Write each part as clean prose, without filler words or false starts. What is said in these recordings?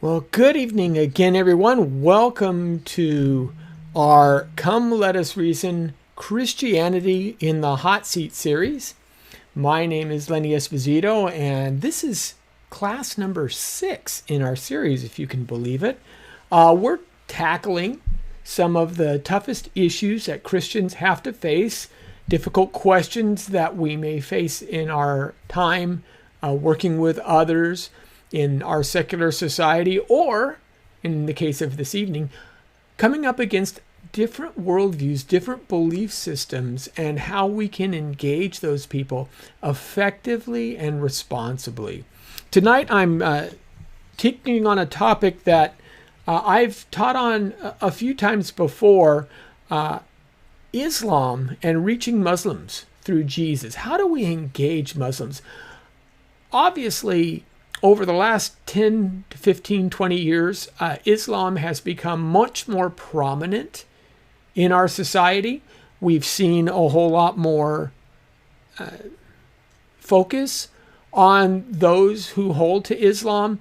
Well, good evening again, everyone. Welcome to our Come Let Us Reason Christianity in the Hot Seat series. My name is Lenny Esposito, and this is class number 6 in our series, if you can believe it. We're tackling some of the toughest issues that Christians have to face, difficult questions that we may face in our time working with others in our secular society, or in the case of this evening, coming up against different worldviews, different belief systems, and how we can engage those people effectively and responsibly. Tonight, I'm taking on a topic that I've taught on a few times before, Islam and reaching Muslims through Jesus. How do we engage Muslims? Obviously, over the last 10 to 15, 20 years, Islam has become much more prominent in our society. We've seen a whole lot more focus on those who hold to Islam.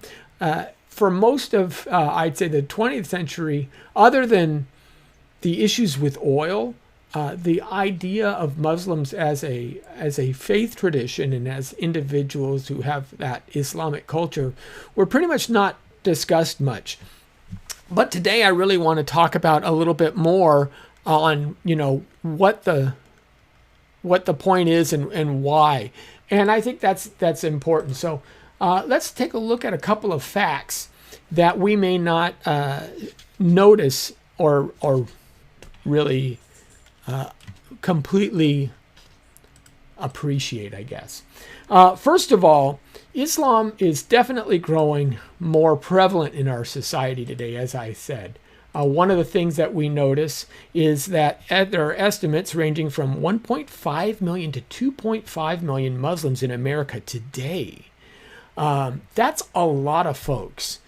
For most of, I'd say, the 20th century, other than the issues with oil, the idea of Muslims as a faith tradition and as individuals who have that Islamic culture were pretty much not discussed much. But today I really want to talk about a little bit more on, what the point is and why. And I think that's important. So let's take a look at a couple of facts that we may not notice or really completely appreciate, I guess. First of all, Islam is definitely growing more prevalent in our society today, as I said. One of the things that we notice is that there are estimates ranging from 1.5 million to 2.5 million Muslims in America today. That's a lot of folks.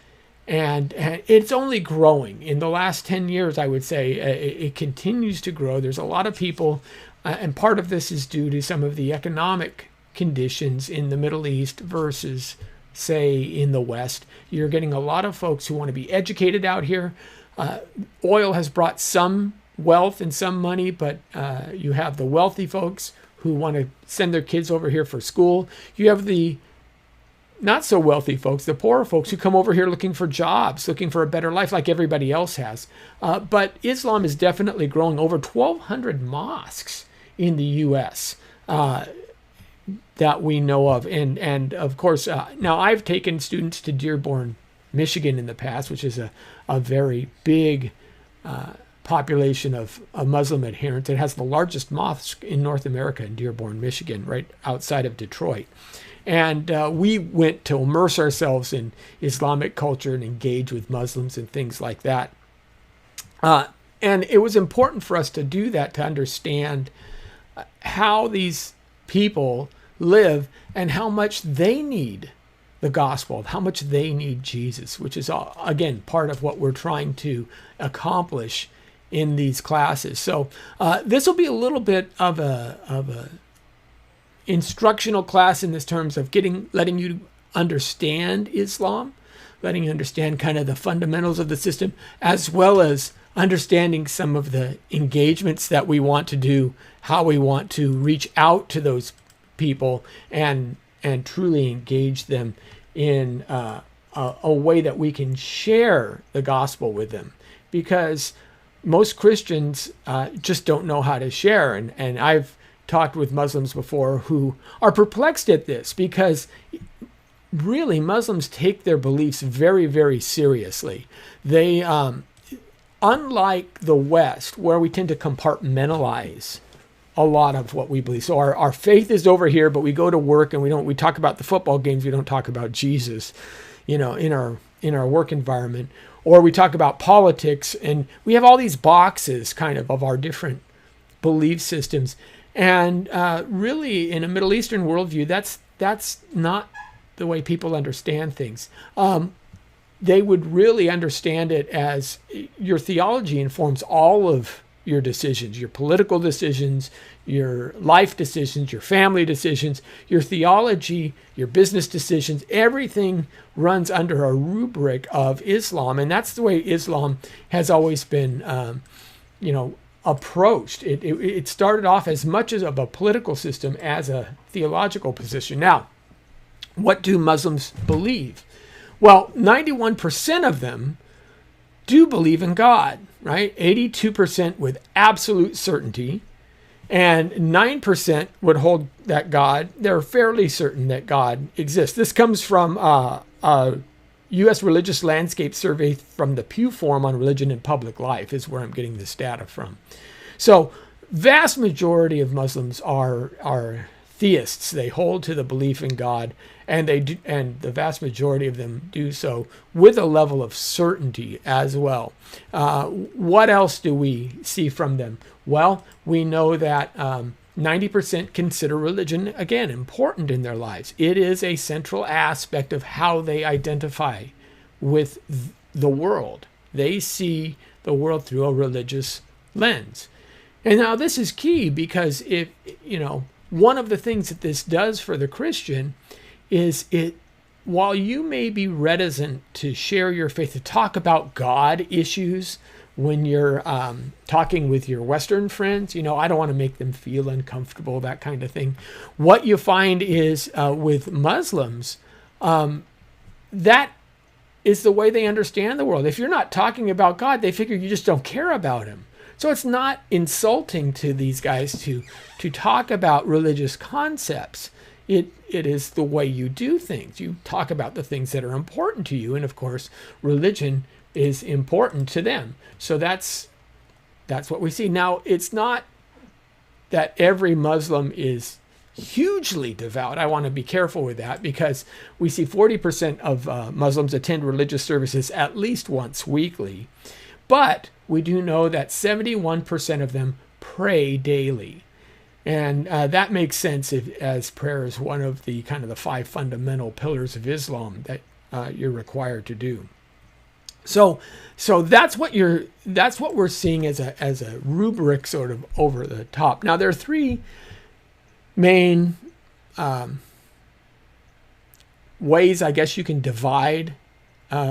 And it's only growing. In the last 10 years, I would say, it continues to grow. There's a lot of people, and part of this is due to some of the economic conditions in the Middle East versus, say, in the West. You're getting a lot of folks who want to be educated out here. Oil has brought some wealth and some money, but you have the wealthy folks who want to send their kids over here for school. You have the not so wealthy folks, the poorer folks who come over here looking for jobs, looking for a better life like everybody else has. But Islam is definitely growing. Over 1,200 mosques in the U.S. That we know of. And of course, now I've taken students to Dearborn, Michigan in the past, which is a very big population of Muslim adherents. It has the largest mosque in North America in Dearborn, Michigan, right outside of Detroit. And we went to immerse ourselves in Islamic culture and engage with Muslims and things like that. And it was important for us to do that, to understand how these people live and how much they need the gospel, how much they need Jesus, which is, again, part of what we're trying to accomplish in these classes. So this will be a little bit of a instructional class in this terms of letting you understand Islam, letting you understand kind of the fundamentals of the system, as well as understanding some of the engagements that we want to do, how we want to reach out to those people and truly engage them in a way that we can share the gospel with them. Because most Christians just don't know how to share. And I've talked with Muslims before who are perplexed at this, because really Muslims take their beliefs very, very seriously. They, unlike the West, where we tend to compartmentalize a lot of what we believe. So our faith is over here, but we go to work and we talk about the football games. We don't talk about Jesus, in our work environment, or we talk about politics, and we have all these boxes kind of our different belief systems. And really, in a Middle Eastern worldview, that's not the way people understand things. They would really understand it as your theology informs all of your decisions, your political decisions, your life decisions, your family decisions, your theology, your business decisions. Everything runs under a rubric of Islam, and that's the way Islam has always been, approached. It started off as much as of a political system as a theological position. Now, what do Muslims believe? Well, 91% of them do believe in God, right? 82% with absolute certainty, and 9% would hold that God, they're fairly certain that God exists. This comes from a U.S. Religious Landscape Survey from the Pew Forum on Religion and Public Life is where I'm getting this data from. So vast majority of Muslims are theists. They hold to the belief in God, and the vast majority of them do so with a level of certainty as well. What else do we see from them? Well, we know that 90% consider religion, again, important in their lives. It is a central aspect of how they identify with the world. They see the world through a religious lens. And now this is key because one of the things that this does for the Christian is while you may be reticent to share your faith, to talk about God issues when you're talking with your Western friends, I don't want to make them feel uncomfortable, that kind of thing. What you find is with Muslims, that is the way they understand the world. If you're not talking about God, they figure you just don't care about him. So it's not insulting to these guys to talk about religious concepts. It is the way you do things. You talk about the things that are important to you, and of course, religion is important to them. So that's what we see. Now, it's not that every Muslim is hugely devout. I want to be careful with that because we see 40% of Muslims attend religious services at least once weekly. But we do know that 71% of them pray daily. And that makes sense as prayer is one of the kind of the 5 fundamental pillars of Islam that you're required to do. So that's what we're seeing as a rubric sort of over the top. Now there are 3 main ways I guess you can divide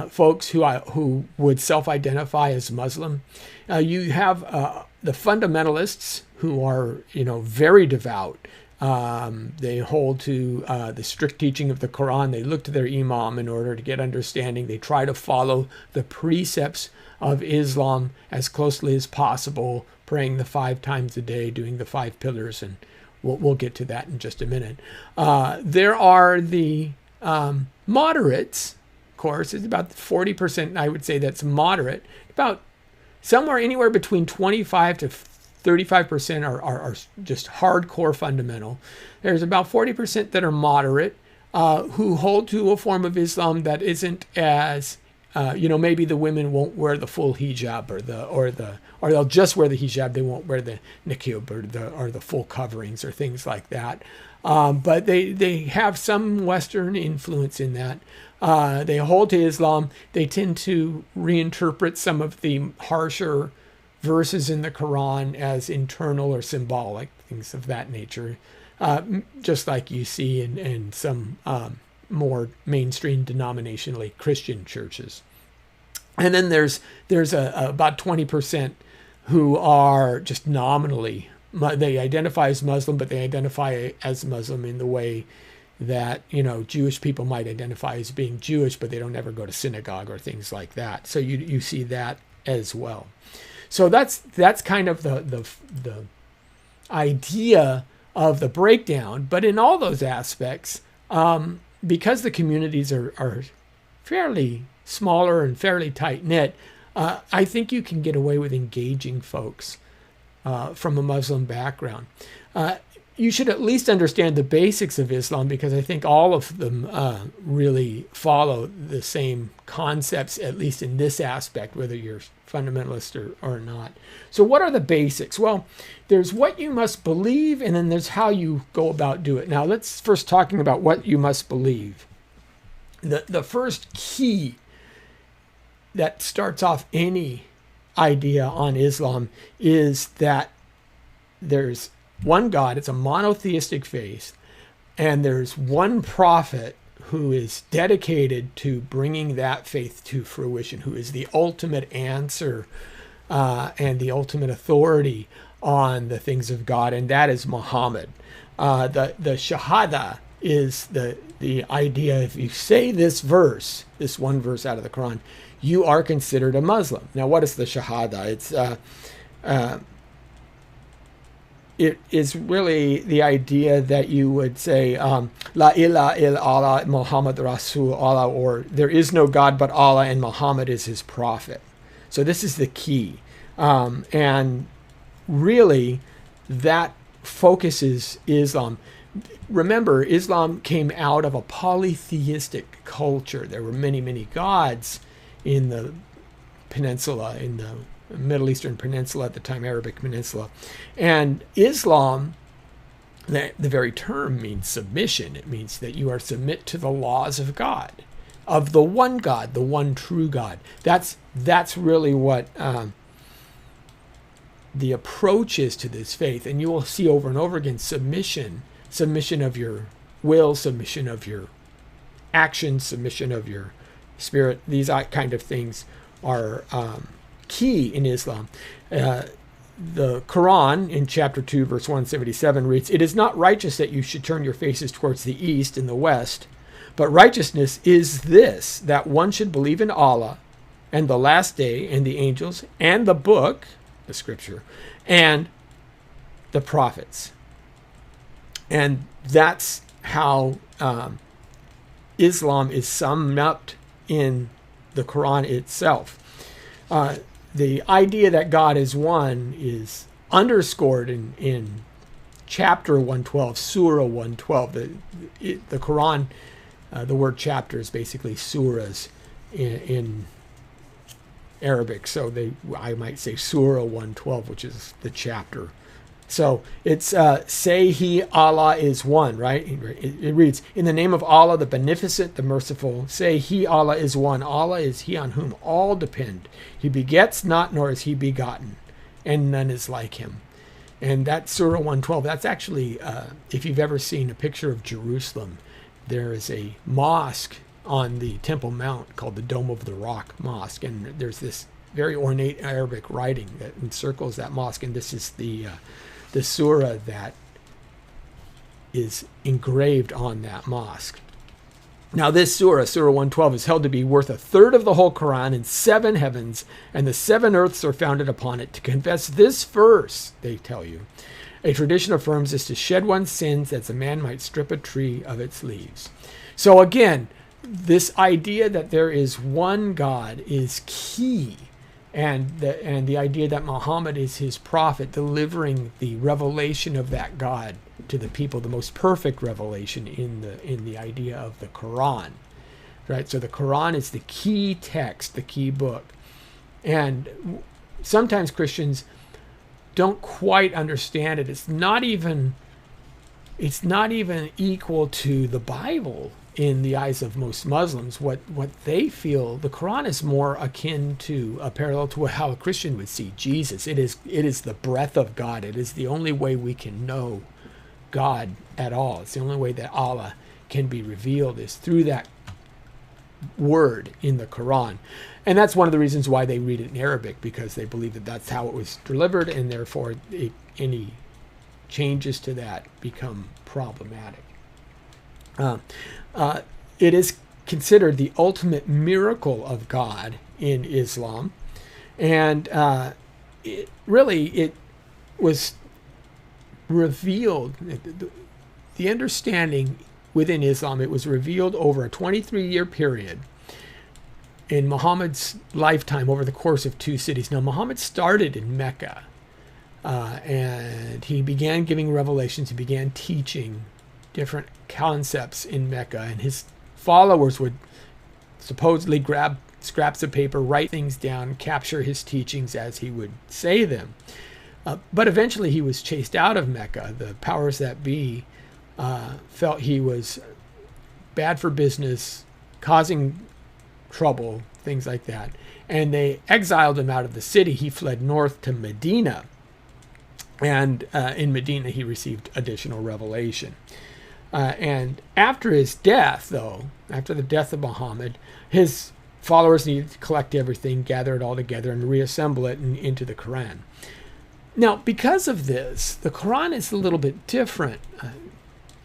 folks who would self-identify as Muslim. You have the fundamentalists who are very devout. They hold to the strict teaching of the Quran. They look to their imam in order to get understanding. They try to follow the precepts of Islam as closely as possible, praying the 5 times a day, doing the 5 pillars, and we'll get to that in just a minute. There are the moderates. Of course, it's about 40%, I would say, that's moderate. About somewhere anywhere between 25 to 35% are just hardcore fundamental. There's about 40% that are moderate, who hold to a form of Islam that isn't as, maybe the women won't wear the full hijab or they'll just wear the hijab. They won't wear the niqab or the full coverings or things like that. But they have some Western influence in that. They hold to Islam. They tend to reinterpret some of the harsher verses in the Quran as internal or symbolic, things of that nature, just like you see in some more mainstream denominationally Christian churches. And then there's about 20% who are just nominally, they identify as Muslim, but they identify as Muslim in the way that Jewish people might identify as being Jewish, but they don't ever go to synagogue or things like that. So you see that as well. So that's kind of the idea of the breakdown. But in all those aspects, because the communities are fairly smaller and fairly tight-knit, I think you can get away with engaging folks from a Muslim background. You should at least understand the basics of Islam, because I think all of them really follow the same concepts, at least in this aspect, whether you're fundamentalist or not. So what are the basics? Well, there's what you must believe, and then there's how you go about do it. Now, let's first talking about what you must believe. The first key that starts off any idea on Islam is that there's one God, it's a monotheistic faith, and there's one prophet who is dedicated to bringing that faith to fruition, who is the ultimate answer and the ultimate authority on the things of God, and that is Muhammad. The Shahada is the idea, if you say this verse, this one verse out of the Quran, you are considered a Muslim. Now, what is the Shahada? It is really the idea that you would say, La ilaha illallah Muhammad Rasul Allah, or there is no God but Allah and Muhammad is his prophet. So this is the key. And really, that focuses Islam. Remember, Islam came out of a polytheistic culture. There were many, many gods in the peninsula, in the Middle Eastern Peninsula at the time, Arabic Peninsula. And Islam, the very term means submission. It means that you are submit to the laws of God, of the one God, the one true God. That's really what the approach is to this faith. And you will see over and over again submission of your will, submission of your actions, submission of your spirit. These kind of things are key in Islam. The Quran in chapter 2 verse 177 reads, "It is not righteous that you should turn your faces towards the east and the west, but righteousness is this, that one should believe in Allah and the last day and the angels and the book," the scripture, "and the prophets." And that's how Islam is summed up in the Quran itself. The idea that God is one is underscored in chapter 112, Surah 112. The Quran, the word chapter is basically surahs in Arabic. So I might say Surah 112, which is the chapter. So it's say he Allah is one, right? It reads, "In the name of Allah, the beneficent, the merciful, say he Allah is one. Allah is he on whom all depend. He begets not, nor is he begotten, and none is like him." And that's Surah 112. That's actually, if you've ever seen a picture of Jerusalem, there is a mosque on the Temple Mount called the Dome of the Rock Mosque. And there's this very ornate Arabic writing that encircles that mosque. And this is the surah that is engraved on that mosque. Now this surah, Surah 112, is held to be worth a third of the whole Quran, and 7 heavens and the 7 earths are founded upon it. To confess this verse, they tell you, a tradition affirms, is to shed one's sins as a man might strip a tree of its leaves. So again, this idea that there is one God is key. And the idea that Muhammad is his prophet, delivering the revelation of that God to the people, the most perfect revelation in the idea of the Quran, right? So the Quran is the key text, the key book, and sometimes Christians don't quite understand it. It's not even equal to the Bible in the eyes of most Muslims. What they feel, the Quran is more akin to a parallel to how a Christian would see Jesus. It is the breath of God. It is the only way we can know God at all. It's the only way that Allah can be revealed is through that word in the Quran. And that's one of the reasons why they read it in Arabic, because they believe that that's how it was delivered, and therefore any changes to that become problematic. It is considered the ultimate miracle of God in Islam, and it was revealed, the understanding within Islam, it was revealed over a 23-year period in Muhammad's lifetime over the course of 2 cities. Now, Muhammad started in Mecca, and he began giving revelations, he began teaching different concepts in Mecca, and his followers would supposedly grab scraps of paper, write things down, capture his teachings as he would say them. But eventually he was chased out of Mecca. The powers that be felt he was bad for business, causing trouble, things like that. And they exiled him out of the city. He fled north to Medina. And in Medina, he received additional revelation. And after his death, though, after the death of Muhammad, his followers needed to collect everything, gather it all together, and reassemble it into the Quran. Now, because of this, the Quran is a little bit different.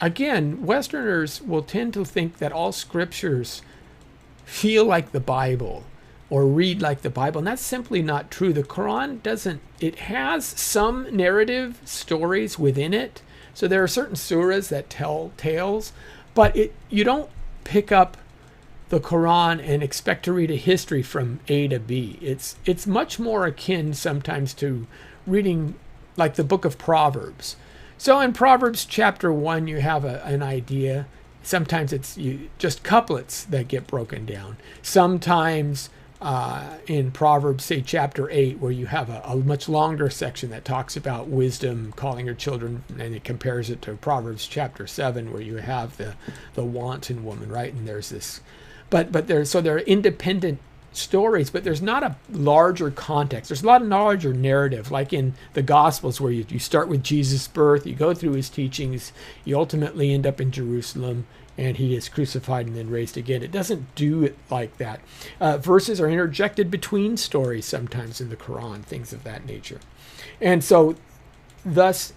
Again, Westerners will tend to think that all scriptures feel like the Bible or read like the Bible, and that's simply not true. The Quran doesn't. It has some narrative stories within it. So there are certain surahs that tell tales, but you don't pick up the Quran and expect to read a history from A to B. It's much more akin sometimes to reading like the book of Proverbs. So in Proverbs chapter 1, you have an idea. Sometimes it's just couplets that get broken down. Sometimes in Proverbs, say chapter 8, where you have a much longer section that talks about wisdom, calling your children, and it compares it to Proverbs chapter 7, where you have the wanton woman, right? And there's this, but there are independent stories, but there's not a larger context. There's a lot of larger narrative, like in the Gospels, where you start with Jesus' birth, you go through his teachings, you ultimately end up in Jerusalem, and he is crucified and then raised again. It doesn't do it like that. Verses are interjected between stories sometimes in the Quran, things of that nature. And so, thus,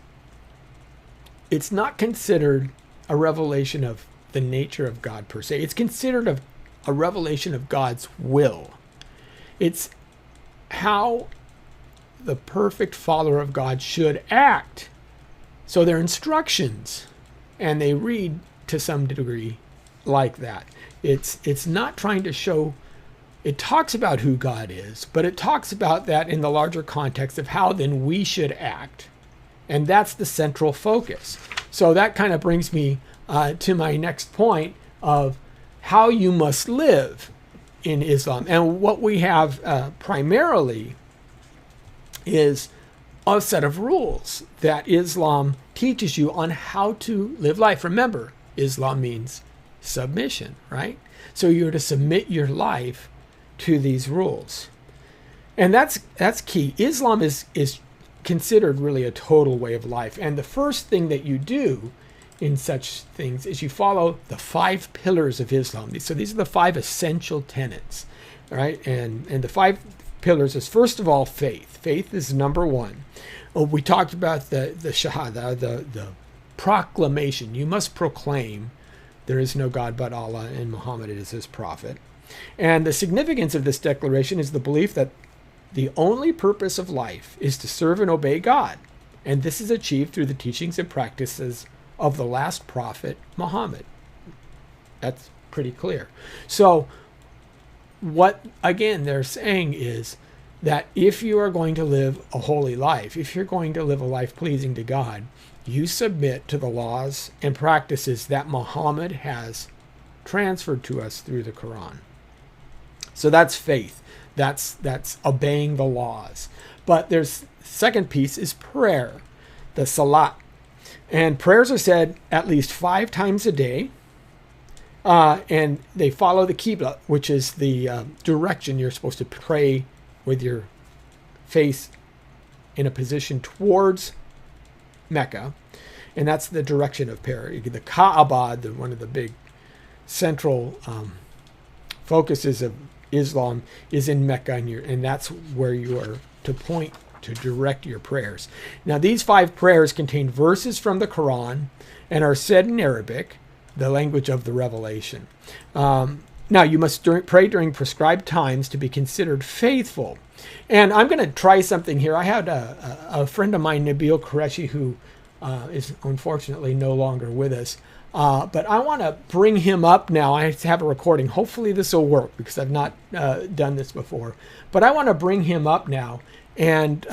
it's not considered a revelation of the nature of God per se. It's considered a revelation of God's will. It's how the perfect follower of God should act. So they're instructions, and they read to some degree like that. It's not trying to show, it talks about who God is, but it talks about that in the larger context of how then we should act. And that's the central focus. So that kind of brings me to my next point of how you must live in Islam. And what we have primarily is a set of rules that Islam teaches you on how to live life. Remember, Islam means submission, right? So you're to submit your life to these rules. And that's key. Islam is considered really a total way of life. And the first thing that you do in such things is you follow the 5 pillars of Islam. So these are the 5 essential tenets, right? And the 5 pillars is, first of all, faith. Faith is number 1. We talked about the shahada, the proclamation. You must proclaim there is no God but Allah and Muhammad is his prophet. And the significance of this declaration is the belief that the only purpose of life is to serve and obey God. And this is achieved through the teachings and practices of the last prophet, Muhammad. That's pretty clear. So what, again, they're saying is that if you are going to live a holy life, if you're going to live a life pleasing to God, you submit to the laws and practices that Muhammad has transferred to us through the Quran. So that's faith. That's obeying the laws. But there's second piece is prayer, the salat. And prayers are said at least 5 times a day. And they follow the Qibla, which is the direction you're supposed to pray with your face in a position towards Mecca. And that's the direction of prayer. The Kaaba, one of the big central focuses of Islam, is in Mecca, and that's where you are to point to direct your prayers. Now, these 5 prayers contain verses from the Quran and are said in Arabic, the language of the revelation. Now, you must pray during prescribed times to be considered faithful. And I'm going to try something here. I had a friend of mine, Nabil Qureshi, who is unfortunately no longer with us. But I want to bring him up now. I have a recording. Hopefully this will work because I've not done this before. But I want to bring him up now and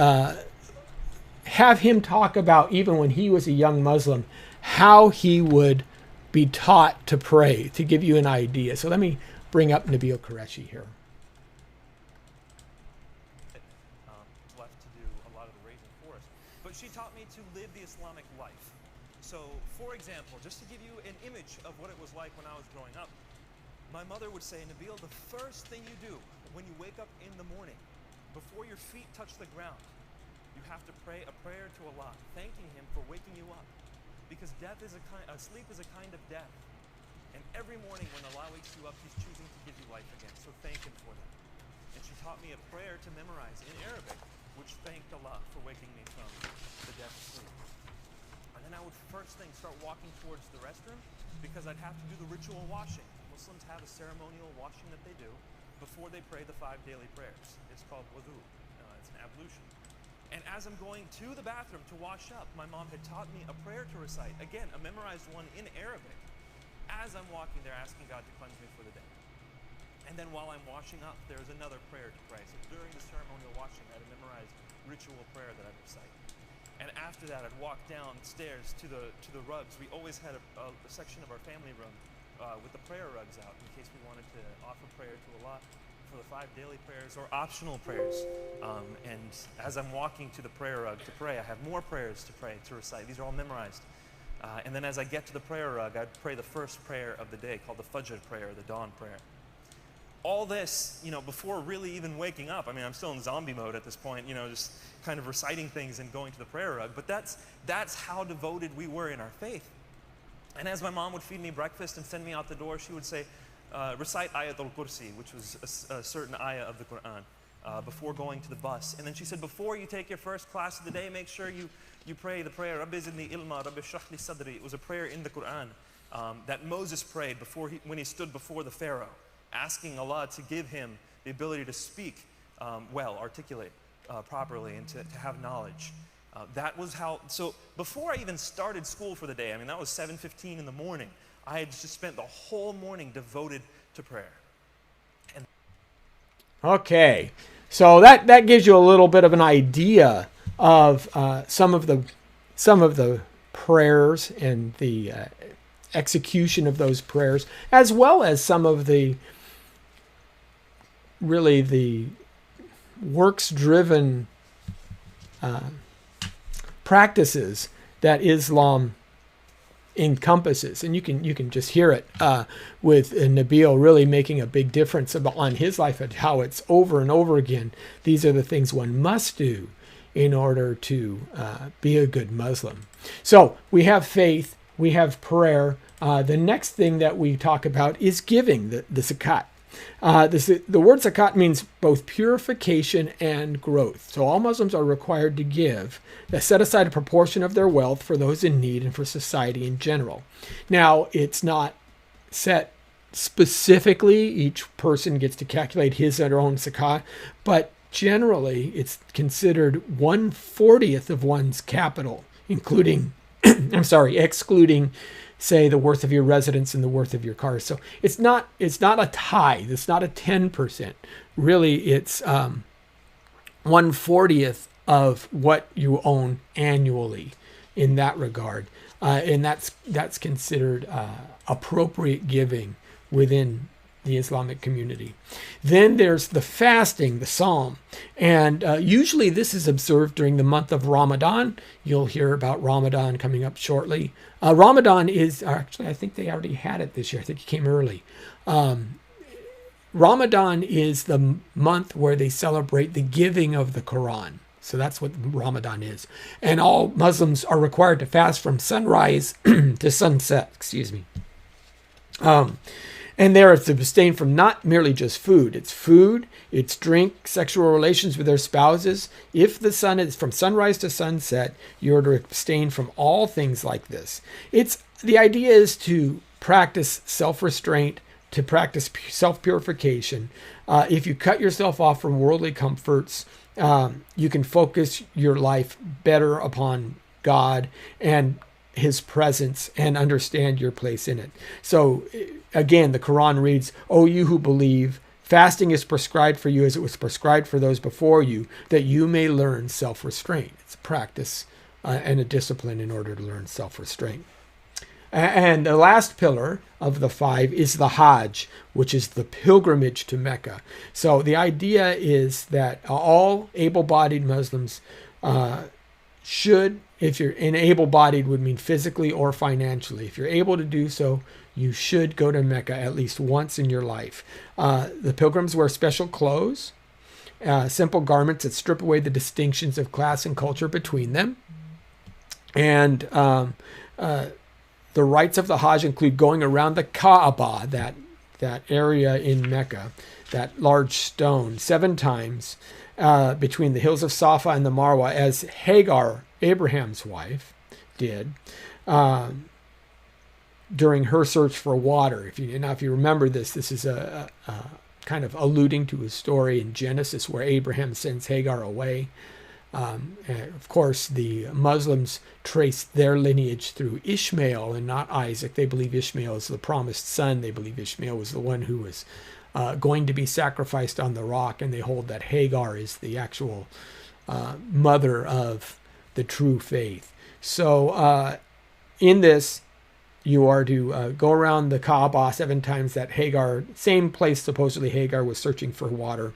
have him talk about, even when he was a young Muslim, how he would be taught to pray, to give you an idea. So let me bring up Nabil Qureshi here. Left to do a lot of the raising for us. But she taught me to live the Islamic life. So, for example, just to give you an image of what it was like when I was growing up, my mother would say, Nabil, the first thing you do when you wake up in the morning, before your feet touch the ground, you have to pray a prayer to Allah, thanking Him for waking you up. Because sleep is a kind of death. And every morning when Allah wakes you up, He's choosing to give you life again. So thank Him for that. And she taught me a prayer to memorize in Arabic, which thanked Allah for waking me from the death sleep. And then I would first thing start walking towards the restroom because I'd have to do the ritual washing. Muslims have a ceremonial washing that they do before they pray the 5 daily prayers. It's called wudu. It's an ablution. And as I'm going to the bathroom to wash up, my mom had taught me a prayer to recite. Again, a memorized one in Arabic. As I'm walking there, asking God to cleanse me for the day. And then while I'm washing up, there's another prayer to pray. So during the ceremonial washing, I had a memorized ritual prayer that I'd recite. And after that, I'd walk downstairs to the rugs. We always had a section of our family room with the prayer rugs out in case we wanted to offer prayer to Allah for the 5 daily prayers or optional prayers. And as I'm walking to the prayer rug to pray, I have more prayers to pray, to recite. These are all memorized. And then as I get to the prayer rug, I'd pray the first prayer of the day called the Fajr prayer, the dawn prayer. All this, before really even waking up. I mean, I'm still in zombie mode at this point, just kind of reciting things and going to the prayer rug. But that's how devoted we were in our faith. And as my mom would feed me breakfast and send me out the door, she would say, recite Ayatul Kursi, which was a certain ayah of the Quran, before going to the bus. And then she said, before you take your first class of the day, make sure you pray the prayer, Rabbi zidni ilma, Rabbi shrah li sadri. It was a prayer in the Quran that Moses prayed when he stood before the Pharaoh, asking Allah to give him the ability to speak well, articulate properly, and to have knowledge. That was how, so before I even started school for the day, I mean, that was 7:15 in the morning, I had just spent the whole morning devoted to prayer. Okay, so that gives you a little bit of an idea of some of the prayers and the execution of those prayers, as well as some of the works-driven practices that Islam encompasses. And you can just hear it with Nabil really making a big difference on his life, and how it's over and over again. These are the things one must do in order to be a good Muslim. So we have faith, we have prayer. The next thing that we talk about is giving, the zakat. The word zakat means both purification and growth. So all Muslims are required to give, set aside a proportion of their wealth for those in need and for society in general. Now, it's not set specifically. Each person gets to calculate his or her own zakat, but generally it's considered 1/40 of one's capital, including, excluding, say, the worth of your residence and the worth of your car. So it's not a tithe. It's not a 10%. Really, it's 1/40 of what you own annually in that regard. And that's considered appropriate giving within the Islamic community. Then there's the fasting, the Psalm. And usually this is observed during the month of Ramadan. You'll hear about Ramadan coming up shortly. Ramadan is, actually, I think they already had it this year. I think it came early. Ramadan is the month where they celebrate the giving of the Quran. So that's what Ramadan is. And all Muslims are required to fast from sunrise to sunset, and there it's to abstain from not merely just food, it's drink, sexual relations with their spouses. If the sun is from sunrise to sunset, you're to abstain from all things like this. The idea is to practice self-restraint, to practice self-purification. If you cut yourself off from worldly comforts, you can focus your life better upon God and His presence and understand your place in it. So again, the Quran reads, "O you who believe, fasting is prescribed for you as it was prescribed for those before you, that you may learn self-restraint." It's a practice and a discipline in order to learn self-restraint. And the last pillar of the 5 is the Hajj, which is the pilgrimage to Mecca. So the idea is that all able-bodied Muslims should, if you're able-bodied would mean physically or financially. If you're able to do so, You should go to Mecca at least once in your life. The pilgrims wear special clothes, simple garments that strip away the distinctions of class and culture between them. And the rites of the Hajj include going around the Kaaba, that area in Mecca, that large stone, 7 times between the hills of Safa and the Marwa, as Hagar, Abraham's wife, did during her search for water. If you remember this is a kind of alluding to a story in Genesis where Abraham sends Hagar away. And of course, the Muslims trace their lineage through Ishmael and not Isaac. They believe Ishmael is the promised son. They believe Ishmael was the one who was going to be sacrificed on the rock, and they hold that Hagar is the actual mother of the true faith. So in this, you are to go around the Kaaba 7 times, that Hagar, same place supposedly Hagar was searching for water.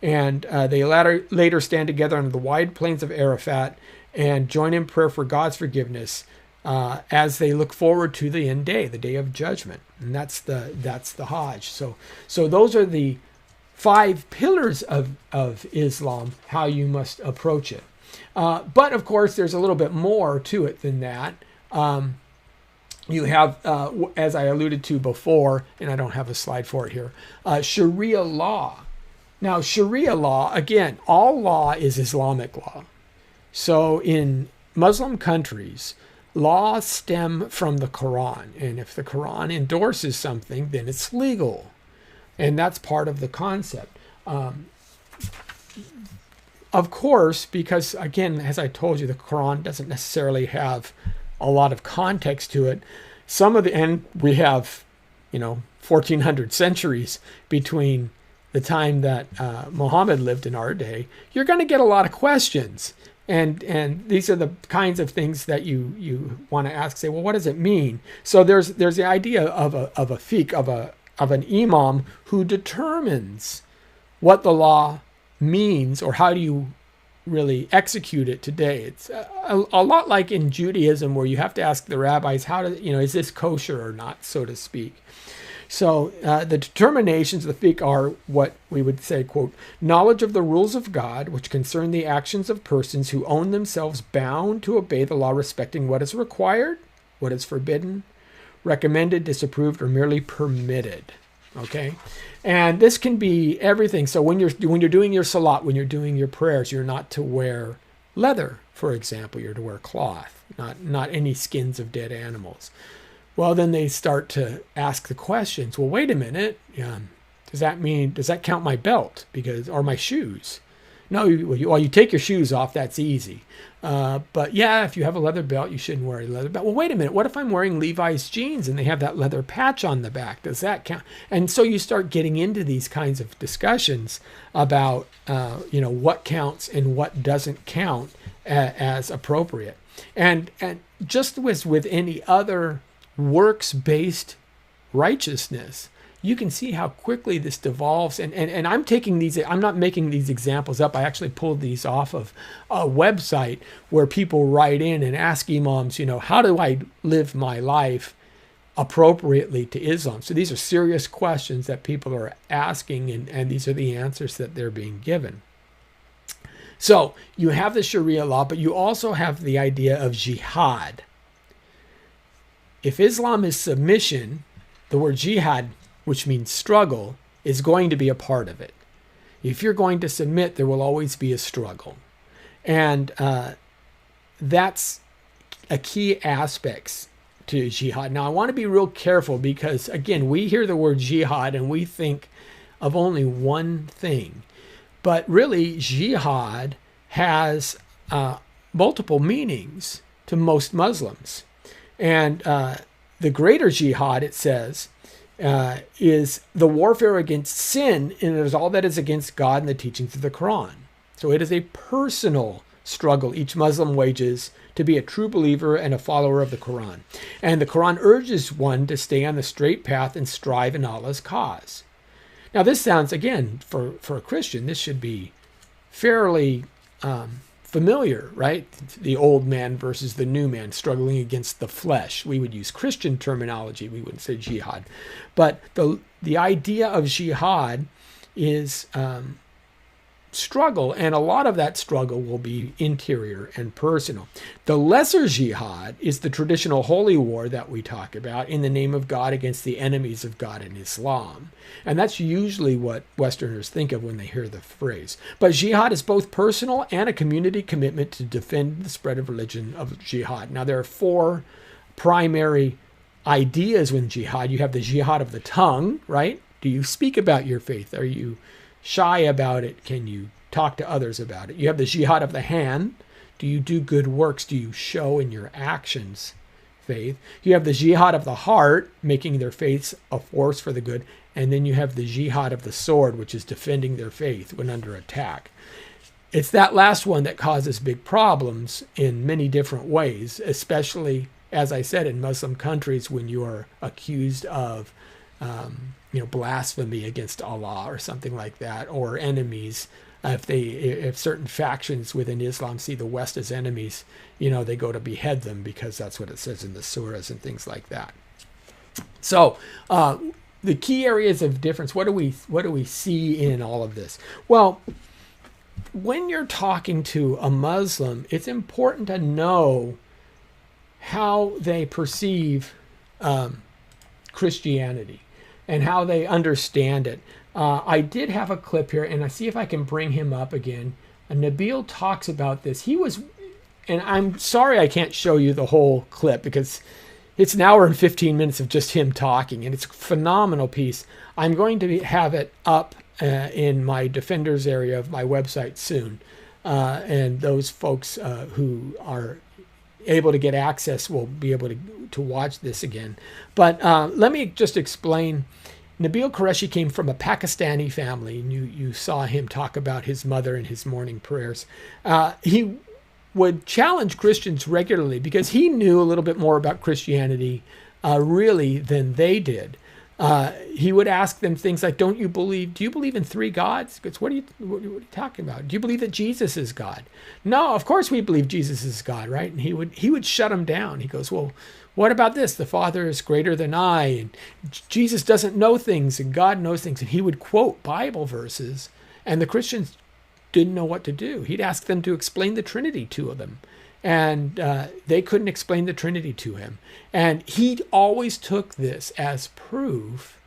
And they later stand together on the wide plains of Arafat and join in prayer for God's forgiveness as they look forward to the end day, the day of judgment. And that's the Hajj. So those are the 5 pillars of Islam, how you must approach it. But of course, there's a little bit more to it than that. You have, as I alluded to before, and I don't have a slide for it here, Sharia law. Now, Sharia law, again, all law is Islamic law. So in Muslim countries, laws stem from the Quran. And if the Quran endorses something, then it's legal. And that's part of the concept. Of course, because, again, as I told you, the Quran doesn't necessarily have a lot of context to it. And we have, 1400 centuries between the time that Muhammad lived in our day. You're going to get a lot of questions. And these are the kinds of things that you want to ask. Say, well, what does it mean? So there's the idea of a fiqh, of an imam who determines what the law means, or how do you really execute it today. It's a lot like in Judaism, where you have to ask the rabbis, is this kosher or not, so to speak. So the determinations of the fiqh are what we would say, quote, knowledge of the rules of God, which concern the actions of persons who own themselves bound to obey the law respecting what is required, what is forbidden, recommended, disapproved, or merely permitted. Okay? And this can be everything. So when you're doing your salat, when you're doing your prayers, you're not to wear leather, for example. You're to wear cloth, not any skins of dead animals. Well, then they start to ask the questions. Well, wait a minute. Does that count my belt or my shoes? No, you take your shoes off. That's easy. But yeah, if you have a leather belt, you shouldn't wear a leather belt. Well, wait a minute. What if I'm wearing Levi's jeans and they have that leather patch on the back? Does that count? And so you start getting into these kinds of discussions about, what counts and what doesn't count as appropriate. And just as with any other works-based righteousness, you can see how quickly this devolves. And I'm not making these examples up. I actually pulled these off of a website where people write in and ask imams, how do I live my life appropriately to Islam? So these are serious questions that people are asking, and these are the answers that they're being given. So you have the Sharia law, but you also have the idea of jihad. If Islam is submission, the word jihad, which means struggle, is going to be a part of it. If you're going to submit, there will always be a struggle. And that's a key aspect to jihad. Now, I want to be real careful because, again, we hear the word jihad and we think of only one thing. But really, jihad has multiple meanings to most Muslims. And the greater jihad, it says, is the warfare against sin, and it is all that is against God and the teachings of the Quran. So it is a personal struggle each Muslim wages to be a true believer and a follower of the Quran. And the Quran urges one to stay on the straight path and strive in Allah's cause. Now this sounds, again, for a Christian, this should be fairly familiar, right? The old man versus the new man struggling against the flesh. We would use Christian terminology. We wouldn't say jihad. But the idea of jihad is struggle, and a lot of that struggle will be interior and personal. The lesser jihad is the traditional holy war that we talk about in the name of God against the enemies of God in Islam. And that's usually what Westerners think of when they hear the phrase. But jihad is both personal and a community commitment to defend the spread of religion of jihad. Now, there are 4 primary ideas with jihad. You have the jihad of the tongue, right? Do you speak about your faith? Are you shy about it? Can you talk to others about it? You have the jihad of the hand. Do you do good works? Do you show in your actions faith? You have the jihad of the heart, making their faith a force for the good. And then you have the jihad of the sword, which is defending their faith when under attack. It's that last one that causes big problems in many different ways, especially, as I said, in Muslim countries when you are accused of blasphemy against Allah or something like that, or enemies. If certain factions within Islam see the West as enemies, they go to behead them because that's what it says in the surahs and things like that. So the key areas of difference, what do we see in all of this? Well, when you're talking to a Muslim, it's important to know how they perceive Christianity and how they understand it. I did have a clip here, and I see if I can bring him up again. Nabil talks about this. And I'm sorry I can't show you the whole clip because it's an hour and 15 minutes of just him talking, and it's a phenomenal piece. I'm going to have it up in my Defenders area of my website soon, and those folks who are able to get access will be able to watch this again. But let me just explain. Nabil Qureshi came from a Pakistani family, and you saw him talk about his mother and his morning prayers. He would challenge Christians regularly because he knew a little bit more about Christianity really than they did. He would ask them things like, do you believe in 3 gods? Because what are you talking about? Do you believe that Jesus is God? No, of course we believe Jesus is God, right? And he would shut them down. He goes, well, what about this? The Father is greater than I, and Jesus doesn't know things, and God knows things. And he would quote Bible verses, and the Christians didn't know what to do. He'd ask them to explain the Trinity to them, and they couldn't explain the Trinity to him. And he always took this as proof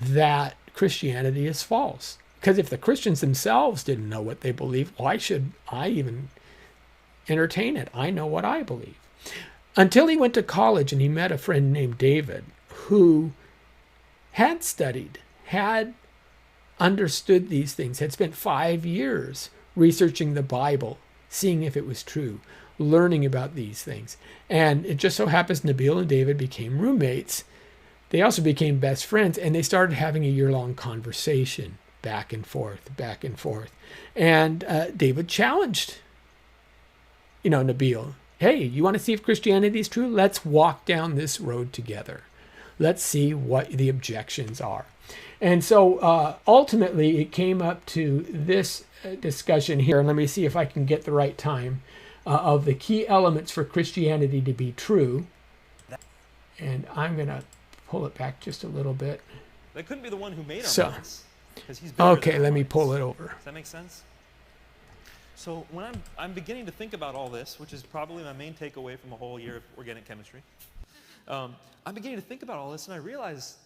that Christianity is false. Because if the Christians themselves didn't know what they believe, why should I even entertain it? I know what I believe. Until he went to college and he met a friend named David who had studied, had understood these things, had spent 5 years researching the Bible, seeing if it was true, learning about these things. And it just so happens Nabil and David became roommates. They also became best friends, and they started having a year-long conversation back and forth. And David challenged, Nabil, hey, you want to see if Christianity is true? Let's walk down this road together. Let's see what the objections are. And so ultimately it came up to this discussion here. And let me see if I can get the right time of the key elements for Christianity to be true. And I'm going to pull it back just a little bit. That couldn't be the one who made our minds, because he's bigger okay, than let me minds. pull it over. Does that make sense? So when I'm beginning to think about all this, which is probably my main takeaway from a whole year of organic chemistry, I'm beginning to think about all this, and I realize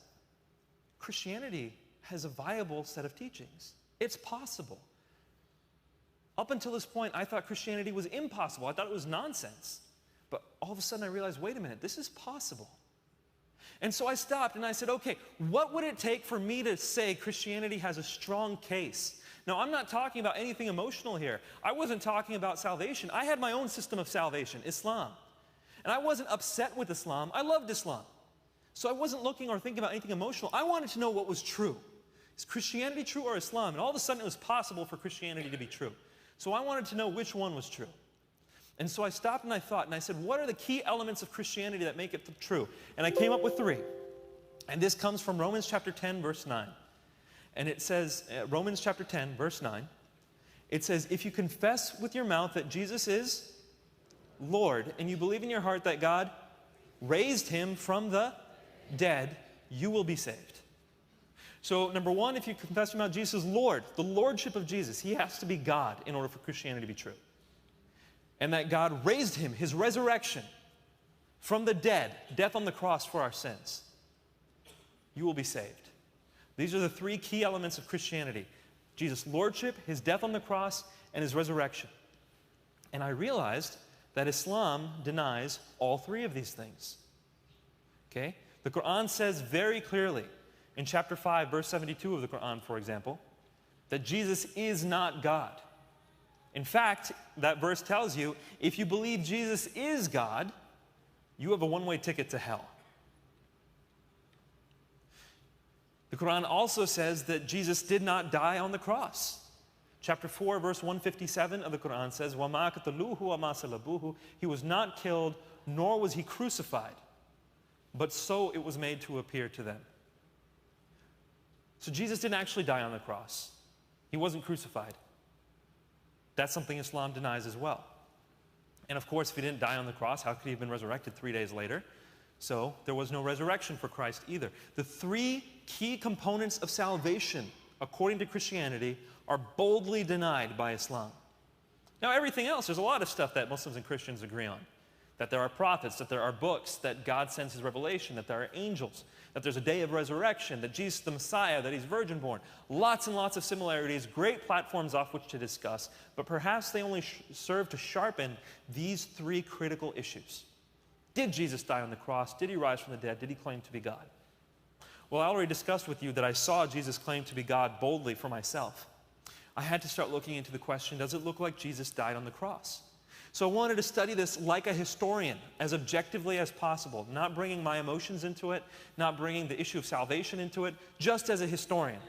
Christianity has a viable set of teachings. It's possible. Up until this point, I thought Christianity was impossible. I thought it was nonsense. But all of a sudden I realized, wait a minute, this is possible. And so I stopped and I said, okay, what would it take for me to say Christianity has a strong case? Now, I'm not talking about anything emotional here. I wasn't talking about salvation. I had my own system of salvation, Islam. And I wasn't upset with Islam. I loved Islam. So I wasn't looking or thinking about anything emotional. I wanted to know what was true. Is Christianity true or Islam? And all of a sudden it was possible for Christianity to be true. So I wanted to know which one was true. And so I stopped and I thought, and I said, what are the key elements of Christianity that make it true? And I came up with 3. And this comes from Romans chapter 10, verse 9. And it says, Romans chapter 10, verse 9, It says, if you confess with your mouth that Jesus is Lord, and you believe in your heart that God raised him from the dead, you will be saved. So, number one, if you confess your mouth Jesus is Lord, the lordship of Jesus, he has to be God in order for Christianity to be true. And that God raised him, his resurrection from the dead, death on the cross for our sins, you will be saved. These are the three key elements of Christianity: Jesus' lordship, his death on the cross, and his resurrection. And I realized that Islam denies all three of these things. Okay? The Quran says very clearly in chapter 5, verse 72 of the Quran, for example, that Jesus is not God. In fact, that verse tells you, if you believe Jesus is God, you have a one-way ticket to hell. The Quran also says that Jesus did not die on the cross. Chapter 4, verse 157 of the Quran says, وَمَا قَتَلُوهُ وَمَا صَلَبُوهُ. He was not killed, nor was he crucified, but so it was made to appear to them. So Jesus didn't actually die on the cross. He wasn't crucified. That's something Islam denies as well. And of course, if he didn't die on the cross, how could he have been resurrected 3 days later? So there was no resurrection for Christ either. The three key components of salvation, according to Christianity, are boldly denied by Islam. Now, everything else, there's a lot of stuff that Muslims and Christians agree on. That there are prophets, that there are books, that God sends his revelation, that there are angels, that there's a day of resurrection, that Jesus is the Messiah, that he's virgin born. Lots and lots of similarities, great platforms off which to discuss, but perhaps they only serve to sharpen these three critical issues. Did Jesus die on the cross? Did he rise from the dead? Did he claim to be God? Well, I already discussed with you that I saw Jesus claim to be God boldly for myself. I had to start looking into the question, does it look like Jesus died on the cross? So I wanted to study this like a historian, as objectively as possible, not bringing my emotions into it, not bringing the issue of salvation into it, just as a historian.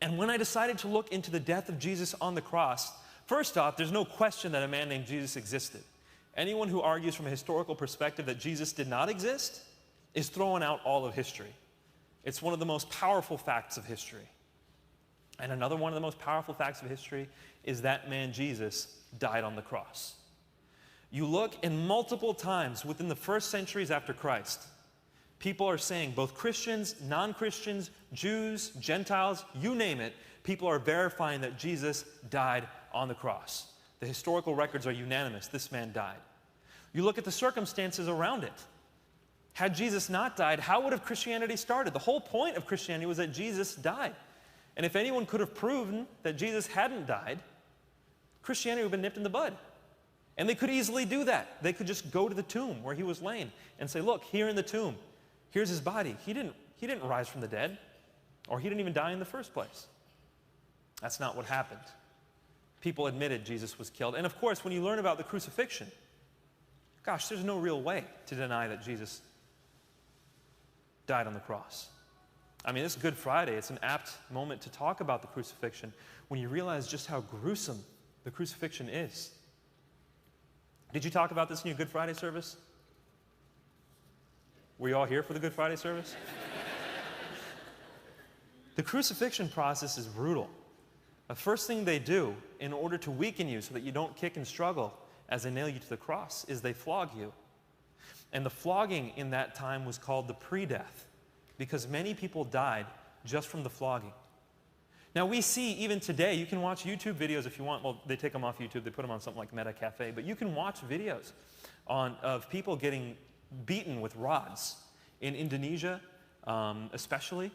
And when I decided to look into the death of Jesus on the cross, first off, there's no question that a man named Jesus existed. Anyone who argues from a historical perspective that Jesus did not exist is throwing out all of history. It's one of the most powerful facts of history. And another one of the most powerful facts of history is that man Jesus died on the cross. You look, and multiple times within the first centuries after Christ, people are saying, both Christians, non-Christians, Jews, Gentiles, you name it, people are verifying that Jesus died on the cross. The historical records are unanimous. This man died. You look at the circumstances around it. Had Jesus not died, how would have Christianity started? The whole point of Christianity was that Jesus died. And if anyone could have proven that Jesus hadn't died, Christianity would have been nipped in the bud. And they could easily do that. They could just go to the tomb where he was laying and say, look, here in the tomb, here's his body. He didn't rise from the dead, or he didn't even die in the first place. That's not what happened. People admitted Jesus was killed. And of course, when you learn about the crucifixion, gosh, there's no real way to deny that Jesus died on the cross. I mean, this Good Friday, it's an apt moment to talk about the crucifixion when you realize just how gruesome the crucifixion is. Did you talk about this in your Good Friday service? Were you all here for the Good Friday service? The crucifixion process is brutal. The first thing they do in order to weaken you so that you don't kick and struggle as they nail you to the cross is they flog you. And the flogging in that time was called the pre-death, because many people died just from the flogging. Now we see even today, you can watch YouTube videos if you want. Well, they take them off YouTube, they put them on something like Meta Cafe, but you can watch videos of people getting beaten with rods. In Indonesia, especially,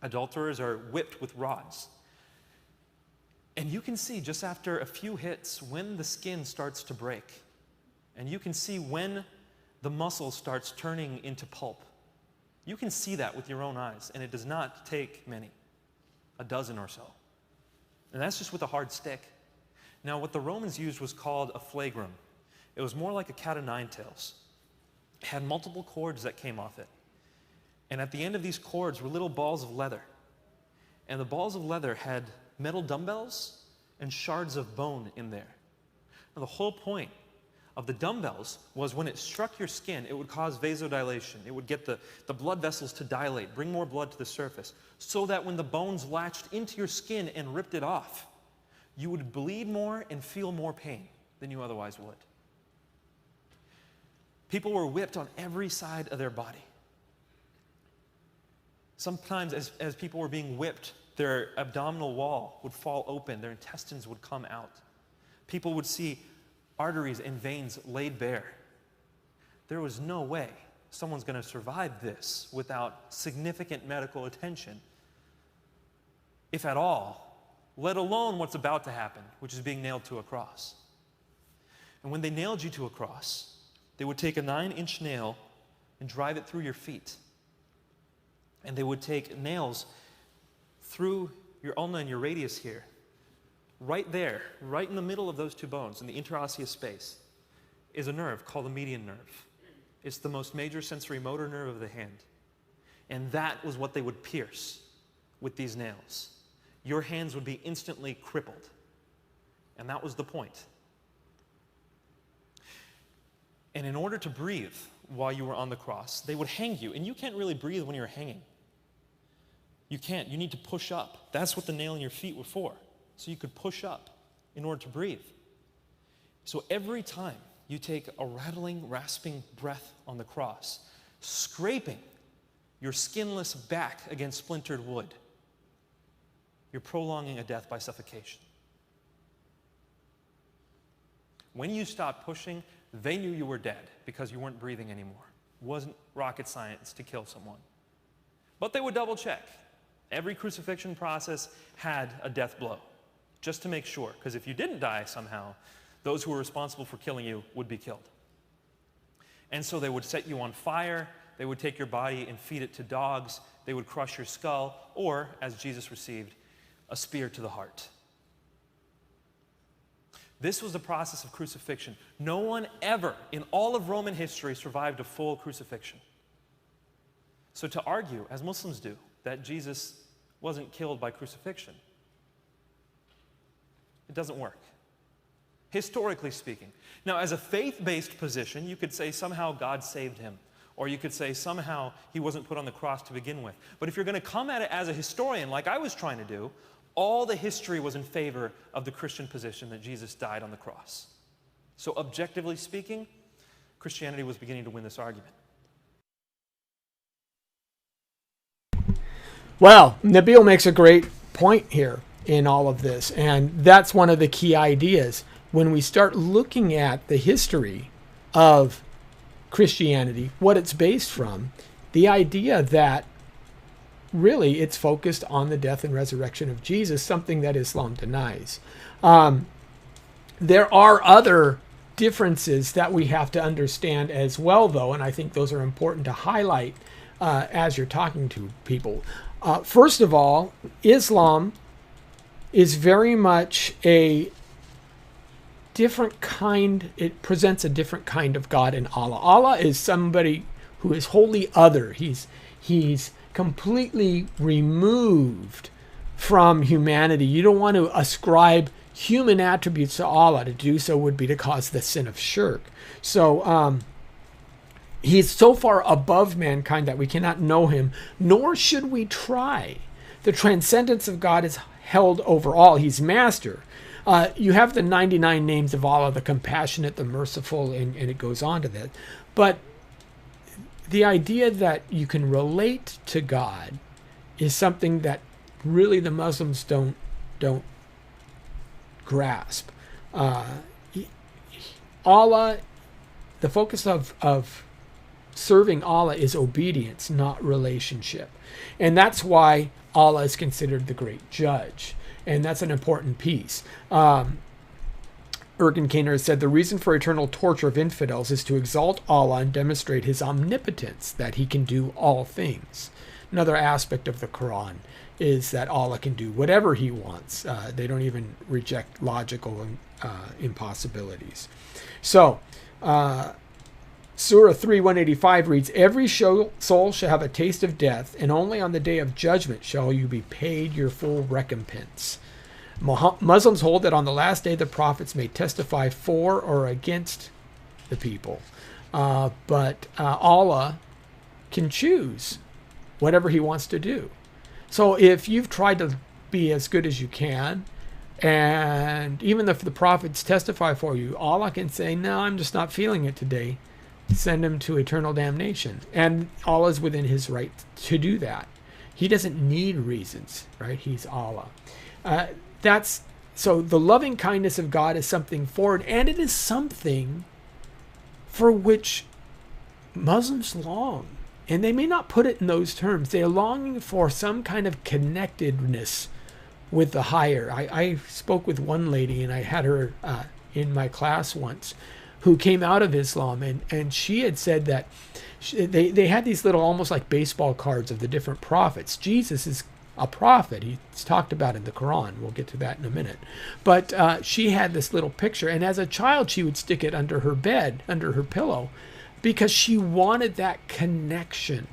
adulterers are whipped with rods. And you can see just after a few hits when the skin starts to break. And you can see when the muscle starts turning into pulp. You can see that with your own eyes, and it does not take many, a dozen or so. And that's just with a hard stick. Now, what the Romans used was called a flagrum. It was more like a cat o' nine tails. It had multiple cords that came off it. And at the end of these cords were little balls of leather. And the balls of leather had metal dumbbells and shards of bone in there. Now, the whole point of the dumbbells was when it struck your skin, it would cause vasodilation. It would get the blood vessels to dilate, bring more blood to the surface, so that when the bones latched into your skin and ripped it off, you would bleed more and feel more pain than you otherwise would. People were whipped on every side of their body. Sometimes as people were being whipped, their abdominal wall would fall open, their intestines would come out. People would see arteries and veins laid bare. There was no way someone's going to survive this without significant medical attention, if at all, let alone what's about to happen, which is being nailed to a cross. And when they nailed you to a cross, they would take a 9-inch nail and drive it through your feet. And they would take nails through your ulna and your radius here, right there, right in the middle of those two bones, in the interosseous space, is a nerve called the median nerve. It's the most major sensory motor nerve of the hand. And that was what they would pierce with these nails. Your hands would be instantly crippled. And that was the point. And in order to breathe while you were on the cross, they would hang you. And you can't really breathe when you're hanging. You can't. You need to push up. That's what the nail in your feet were for. So you could push up in order to breathe. So every time you take a rattling, rasping breath on the cross, scraping your skinless back against splintered wood, you're prolonging a death by suffocation. When you stopped pushing, they knew you were dead because you weren't breathing anymore. It wasn't rocket science to kill someone. But they would double check. Every crucifixion process had a death blow, just to make sure, because if you didn't die somehow, those who were responsible for killing you would be killed. And so they would set you on fire, they would take your body and feed it to dogs, they would crush your skull, or, as Jesus received, a spear to the heart. This was the process of crucifixion. No one ever in all of Roman history survived a full crucifixion. So to argue, as Muslims do, that Jesus wasn't killed by crucifixion, it doesn't work, historically speaking. Now, as a faith-based position, you could say somehow God saved him, or you could say somehow he wasn't put on the cross to begin with. But if you're going to come at it as a historian, like I was trying to do, all the history was in favor of the Christian position that Jesus died on the cross. So objectively speaking, Christianity was beginning to win this argument. Well, Nabil makes a great point here in all of this, and that's one of the key ideas. When we start looking at the history of Christianity, what it's based from, the idea that really it's focused on the death and resurrection of Jesus, something that Islam denies. There are other differences that we have to understand as well, though, and I think those are important to highlight as you're talking to people. First of all, Islam is very much a different kind, it presents a different kind of God in Allah. Allah is somebody who is wholly other. He's completely removed from humanity. You don't want to ascribe human attributes to Allah. To do so would be to cause the sin of shirk. So he's so far above mankind that we cannot know him, nor should we try. The transcendence of God is held over all. He's master. You have the 99 names of Allah, the compassionate, the merciful, and it goes on to that. But the idea that you can relate to God is something that really the Muslims don't grasp. Allah, the focus of serving Allah is obedience, not relationship. And that's why Allah is considered the great judge. And that's an important piece. Ergen Caner said, the reason for eternal torture of infidels is to exalt Allah and demonstrate his omnipotence, that he can do all things. Another aspect of the Quran is that Allah can do whatever he wants. They don't even reject logical impossibilities. So, Surah 3:185 reads, every soul shall have a taste of death, and only on the day of judgment shall you be paid your full recompense. Muslims hold that on the last day the prophets may testify for or against the people. But Allah can choose whatever he wants to do. So if you've tried to be as good as you can, And even if the prophets testify for you, Allah can say, no, I'm just not feeling it today. Send him to eternal damnation. And Allah is within his right to do that. He doesn't need reasons, right? He's Allah. So the loving kindness of God is something forward, and it is something for which Muslims long. And they may not put it in those terms. They're longing for some kind of connectedness with the higher. I spoke with one lady, and I had her in my class once, who came out of Islam, and she had said that they had these little, almost like baseball cards of the different prophets. Jesus is a prophet. He's talked about in the Quran. We'll get to that in a minute. But she had this little picture, and as a child, she would stick it under her bed, under her pillow, because she wanted that connection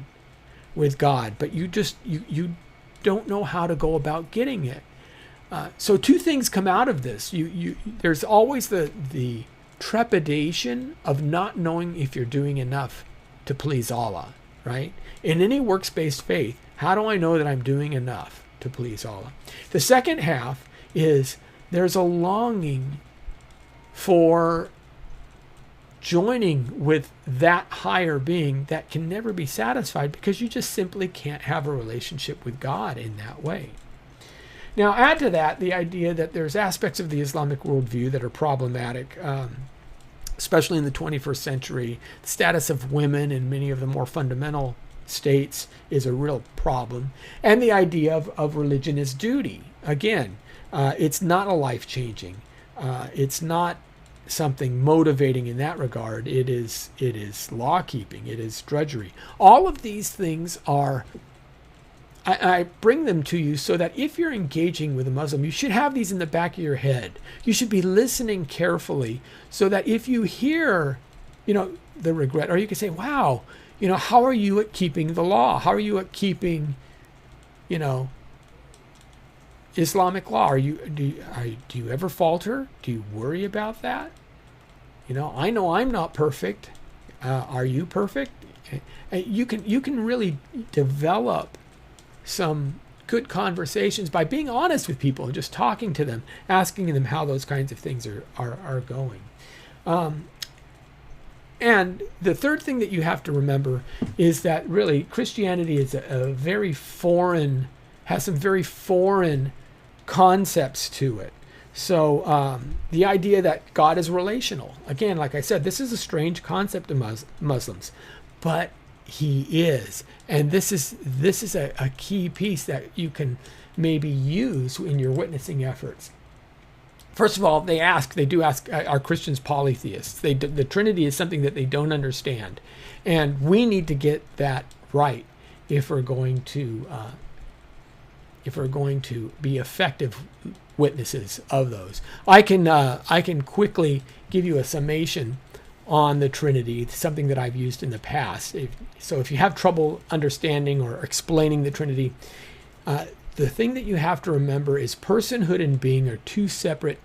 with God. But you don't know how to go about getting it. So two things come out of this. There's always the trepidation of not knowing if you're doing enough to please Allah, right? In any works-based faith, how do I know that I'm doing enough to please Allah? The second half is there's a longing for joining with that higher being that can never be satisfied, because you just simply can't have a relationship with God in that way. Now, add to that the idea that there's aspects of the Islamic worldview that are problematic, especially in the 21st century. The status of women in many of the more fundamental states is a real problem. And the idea of religion as duty. Again, it's not a life-changing. It's not something motivating in that regard. It is law-keeping. It is drudgery. All of these things are... I bring them to you so that if you're engaging with a Muslim, you should have these in the back of your head. You should be listening carefully so that if you hear, the regret, or you can say, wow, how are you at keeping the law? How are you at keeping, Islamic law? Do you ever falter? Do you worry about that? I know I'm not perfect. Are you perfect? You can really develop some good conversations by being honest with people and just talking to them, asking them how those kinds of things are going. And the third thing that you have to remember is that really Christianity is has some very foreign concepts to it. So the idea that God is relational, again, like I said, this is a strange concept to Muslims, but he is. And this is a key piece that you can maybe use in your witnessing efforts. First of all, they do ask, are Christians polytheists? The Trinity is something that they don't understand. And we need to get that right if we're going to be effective witnesses of those. I can quickly give you a summation on the Trinity, something that I've used in the past. So if you have trouble understanding or explaining the Trinity, the thing that you have to remember is personhood and being are two separate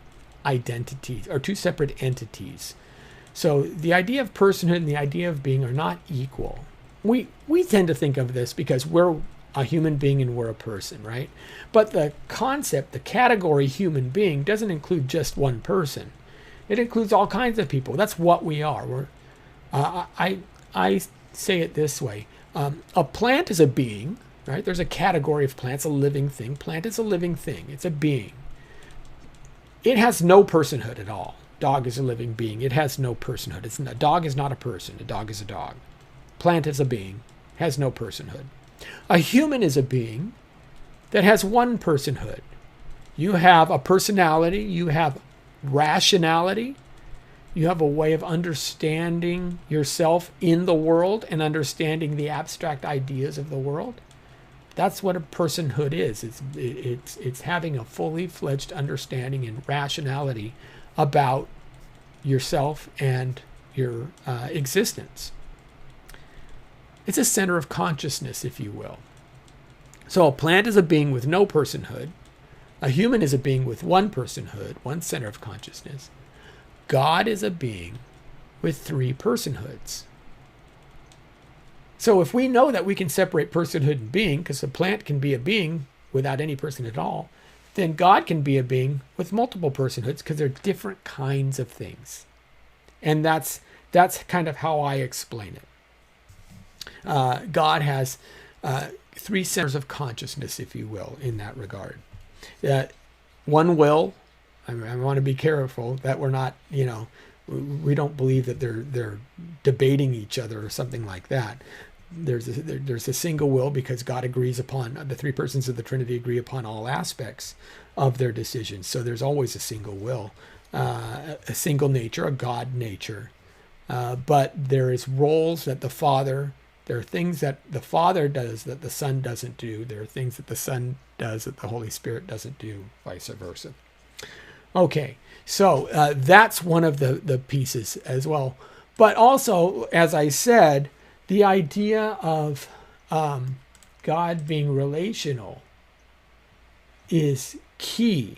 identities, or two separate entities. So the idea of personhood and the idea of being are not equal. We tend to think of this because we're a human being and we're a person, right? But the concept, the category human being doesn't include just one person. It includes all kinds of people. That's what we are. I say it this way. A plant is a being, right? There's a category of plants, a living thing. Plant is a living thing. It's a being. It has no personhood at all. Dog is a living being. It has no personhood. A dog is not a person. A dog is a dog. Plant is a being. Has no personhood. A human is a being that has one personhood. You have a personality. You have rationality. You have a way of understanding yourself in the world and understanding the abstract ideas of the world. That's what a personhood is. It's having a fully fledged understanding and rationality about yourself and your existence. It's a center of consciousness, if you will. So a plant is a being with no personhood. A human is a being with one personhood, one center of consciousness. God is a being with three personhoods. So if we know that we can separate personhood and being, because a plant can be a being without any person at all, then God can be a being with multiple personhoods because they're different kinds of things. And that's kind of how I explain it. God has three centers of consciousness, if you will, in that regard. One will. I want to be careful that we're not, we don't believe that they're debating each other or something like that. There's a single will because God agrees upon, the three persons of the Trinity agree upon all aspects of their decisions. So there's always a single will, a single nature, a God nature. But there is roles that there are things that the Father does that the Son doesn't do. There are things that the Son does that the Holy Spirit doesn't do, vice versa. Okay, so that's one of the pieces as well. But also, as I said, the idea of God being relational is key.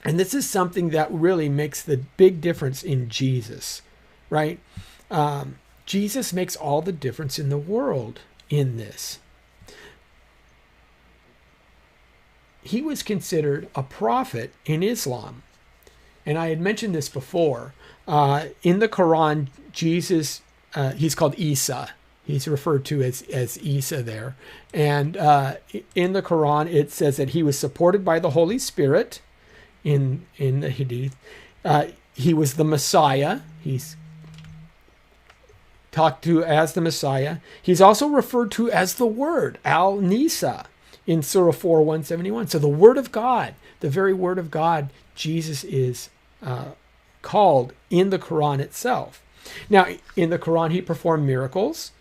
And this is something that really makes the big difference in Jesus, right? Jesus makes all the difference in the world in this. He was considered a prophet in Islam. And I had mentioned this before. In the Quran, Jesus, he's called Isa. He's referred to as Isa there. And in the Quran, it says that he was supported by the Holy Spirit in the Hadith. He was the Messiah. He's talked to as the Messiah. He's also referred to as the Word, Al-Nisa, in Surah 4:171. So the Word of God, the very Word of God, Jesus is called in the Quran itself. Now, in the Quran, he performed miracles,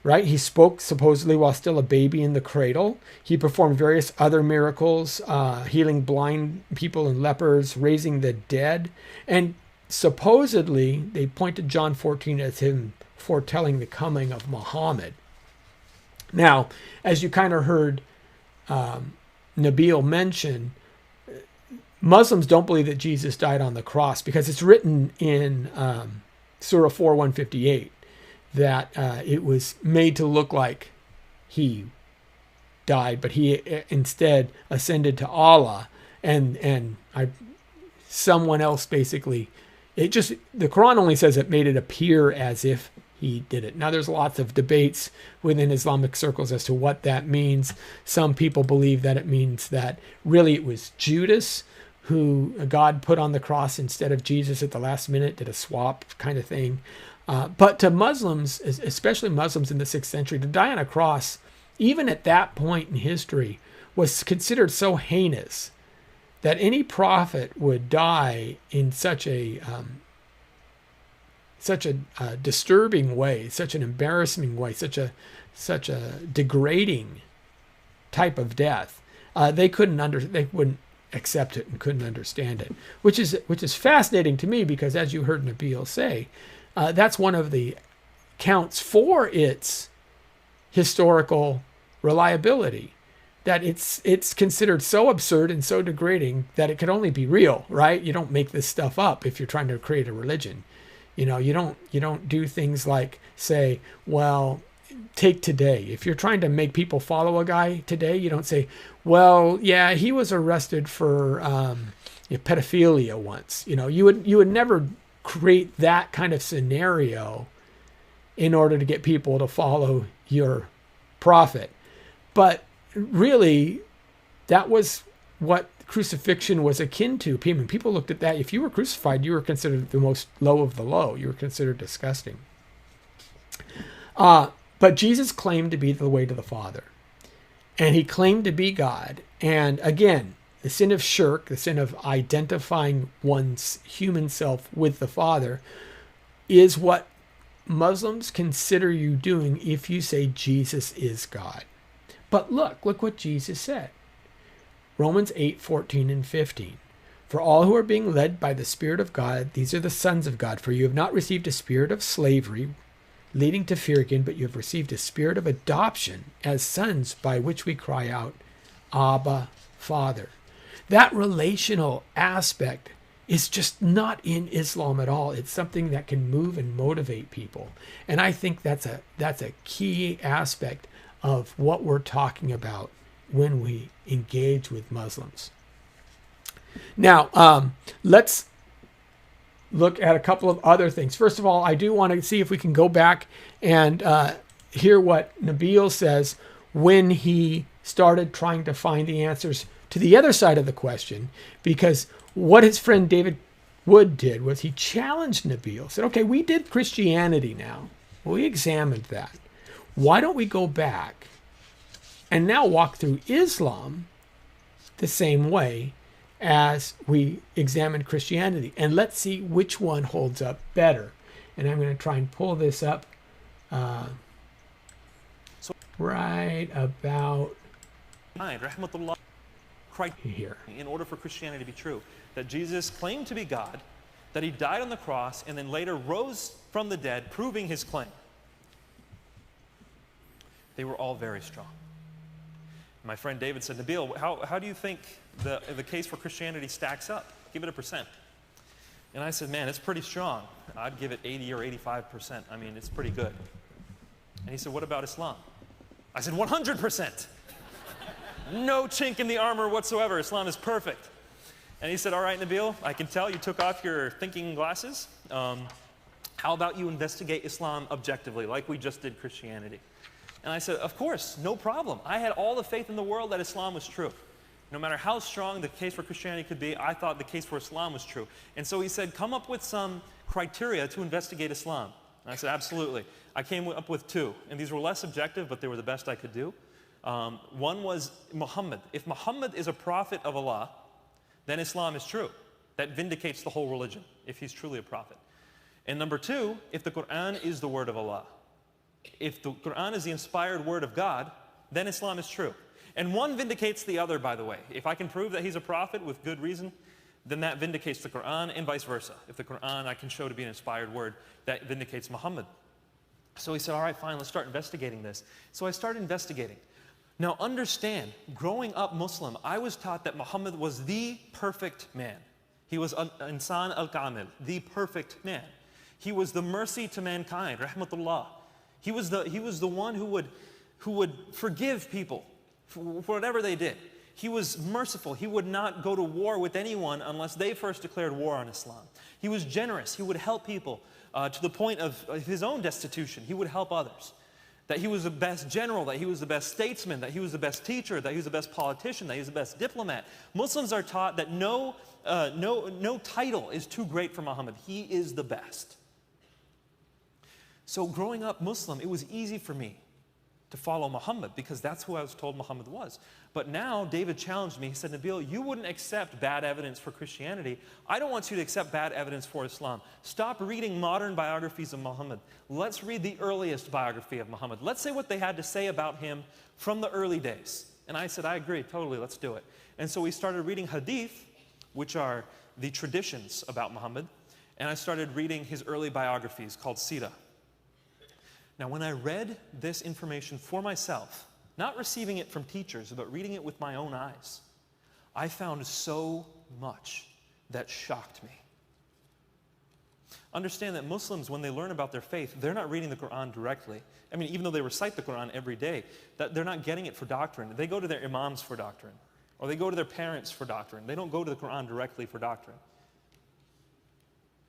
right? He spoke supposedly while still a baby in the cradle. He performed various other miracles, healing blind people and lepers, raising the dead. And supposedly, they point to John 14 as him foretelling the coming of Muhammad. Now, as you kind of heard Nabil mention, Muslims don't believe that Jesus died on the cross because it's written in Surah 4:158 that it was made to look like he died, but he instead ascended to Allah, and someone else basically. The Quran only says it made it appear as if he did it. Now, there's lots of debates within Islamic circles as to what that means. Some people believe that it means that really it was Judas who God put on the cross instead of Jesus at the last minute, did a swap kind of thing. But to Muslims, especially Muslims in the 6th century, to die on a cross, even at that point in history, was considered so heinous that any prophet would die in such a disturbing way, such an embarrassing way, such a degrading type of death. They wouldn't accept it and couldn't understand it, which is fascinating to me because, as you heard Nabil say, that's one of the counts for its historical reliability. That it's considered so absurd and so degrading that it could only be real, right? You don't make this stuff up if you're trying to create a religion. You don't do things like say, well, take today. If you're trying to make people follow a guy today, you don't say, well, yeah, he was arrested for pedophilia once. You would never create that kind of scenario in order to get people to follow your prophet. But really, that was what crucifixion was akin to. People looked at that. If you were crucified, you were considered the most low of the low. You were considered disgusting. But Jesus claimed to be the way to the Father. And he claimed to be God. And again, the sin of shirk, the sin of identifying one's human self with the Father, is what Muslims consider you doing if you say Jesus is God. But look what Jesus said. Romans 8:14 and 15. For all who are being led by the Spirit of God, these are the sons of God. For you have not received a spirit of slavery, leading to fear again, but you have received a spirit of adoption as sons, by which we cry out, Abba, Father. That relational aspect is just not in Islam at all. It's something that can move and motivate people. And I think that's a key aspect of what we're talking about when we engage with Muslims. Now, let's look at a couple of other things. First of all, I do want to see if we can go back and hear what Nabil says when he started trying to find the answers to the other side of the question, because what his friend David Wood did was he challenged Nabil, said, okay, we did Christianity now. We examined that. Why don't we go back and now walk through Islam the same way as we examined Christianity, and let's see which one holds up better. And I'm going to try and pull this up right about rahmatullah, here. in order for Christianity to be true, that Jesus claimed to be God, that he died on the cross, and then later rose from the dead, proving his claim. They were all very strong. My friend David said, Nabil, how do you think the case for Christianity stacks up? Give it a percent. And I said, man, it's pretty strong. I'd give it 80 or 85%. I mean, it's pretty good. And he said, what about Islam? I said, 100%. No chink in the armor whatsoever. Islam is perfect. And he said, all right, Nabil, I can tell you took off your thinking glasses. How about you investigate Islam objectively, like we just did Christianity? And I said, of course, no problem. I had all the faith in the world that Islam was true. No matter how strong the case for Christianity could be, I thought the case for Islam was true. And so he said, come up with some criteria to investigate Islam. And I said, absolutely. I came up with 2. And these were less objective, but they were the best I could do. One was Muhammad. If Muhammad is a prophet of Allah, then Islam is true. That vindicates the whole religion, if he's truly a prophet. And number 2, if the Quran is the word of Allah. If the Quran is the inspired word of God, then Islam is true. And one vindicates the other, by the way. If I can prove that he's a prophet with good reason, then that vindicates the Quran, and vice versa. If the Quran I can show to be an inspired word, that vindicates Muhammad. So he said, all right, fine, let's start investigating this. So I started investigating. Now understand, growing up Muslim, I was taught that Muhammad was the perfect man. He was Insan al-Kamil, the perfect man. He was the mercy to mankind, rahmatullah. He was the one who would forgive people for whatever they did. He was merciful. He would not go to war with anyone unless they first declared war on Islam. He was generous. He would help people to the point of his own destitution. He would help others. That he was the best general, that he was the best statesman, that he was the best teacher, that he was the best politician, that he was the best diplomat. Muslims are taught that no title is too great for Muhammad. He is the best. So growing up Muslim, it was easy for me to follow Muhammad because that's who I was told Muhammad was. But now David challenged me. He said, Nabil, you wouldn't accept bad evidence for Christianity. I don't want you to accept bad evidence for Islam. Stop reading modern biographies of Muhammad. Let's read the earliest biography of Muhammad. Let's say what they had to say about him from the early days. And I said, I agree, totally, let's do it. And so we started reading hadith, which are the traditions about Muhammad. And I started reading his early biographies called Sirah. Now, when I read this information for myself, not receiving it from teachers, but reading it with my own eyes, I found so much that shocked me. Understand that Muslims, when they learn about their faith, they're not reading the Quran directly. I mean, even though they recite the Quran every day, that they're not getting it for doctrine. They go to their imams for doctrine, or they go to their parents for doctrine. They don't go to the Quran directly for doctrine.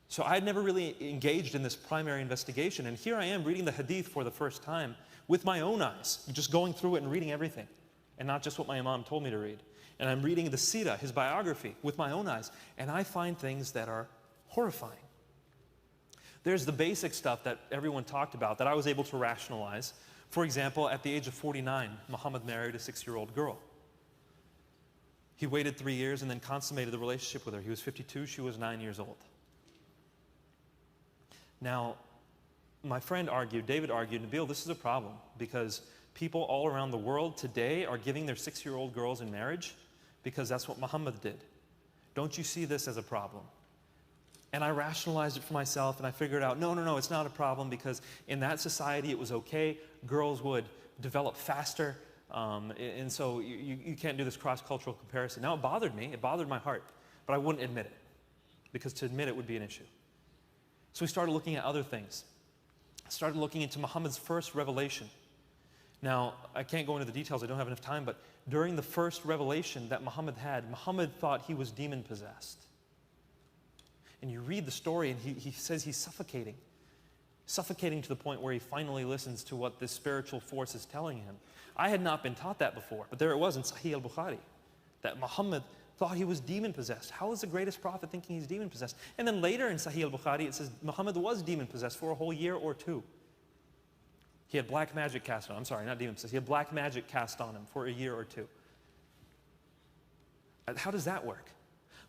So I had never really engaged in this primary investigation, and here I am reading the hadith for the first time with my own eyes, just going through it and reading everything, and not just what my imam told me to read. And I'm reading the Sirah, his biography, with my own eyes, and I find things that are horrifying. There's the basic stuff that everyone talked about that I was able to rationalize. For example, at the age of 49, Muhammad married a 6-year-old girl. He waited 3 years and then consummated the relationship with her. He was 52, she was 9 years old. Now, my friend argued, David argued, Nabil, this is a problem because people all around the world today are giving their 6-year-old girls in marriage because that's what Muhammad did. Don't you see this as a problem? And I rationalized it for myself and I figured out, no, it's not a problem because in that society it was okay. Girls would develop faster. And so you can't do this cross-cultural comparison. Now, it bothered me. It bothered my heart. But I wouldn't admit it because to admit it would be an issue. So we started looking at other things. I started looking into Muhammad's first revelation. Now, I can't go into the details, I don't have enough time, but during the first revelation that Muhammad had, Muhammad thought he was demon-possessed. And you read the story, and he says he's suffocating to the point where he finally listens to what this spiritual force is telling him. I had not been taught that before, but there it was in Sahih al-Bukhari, that Muhammad thought he was demon-possessed. How is the greatest prophet thinking he's demon-possessed? And then later in Sahih al-Bukhari, it says Muhammad was demon-possessed for a whole year or two. He had black magic cast on him. I'm sorry, not demon-possessed. He had black magic cast on him for a year or two. How does that work?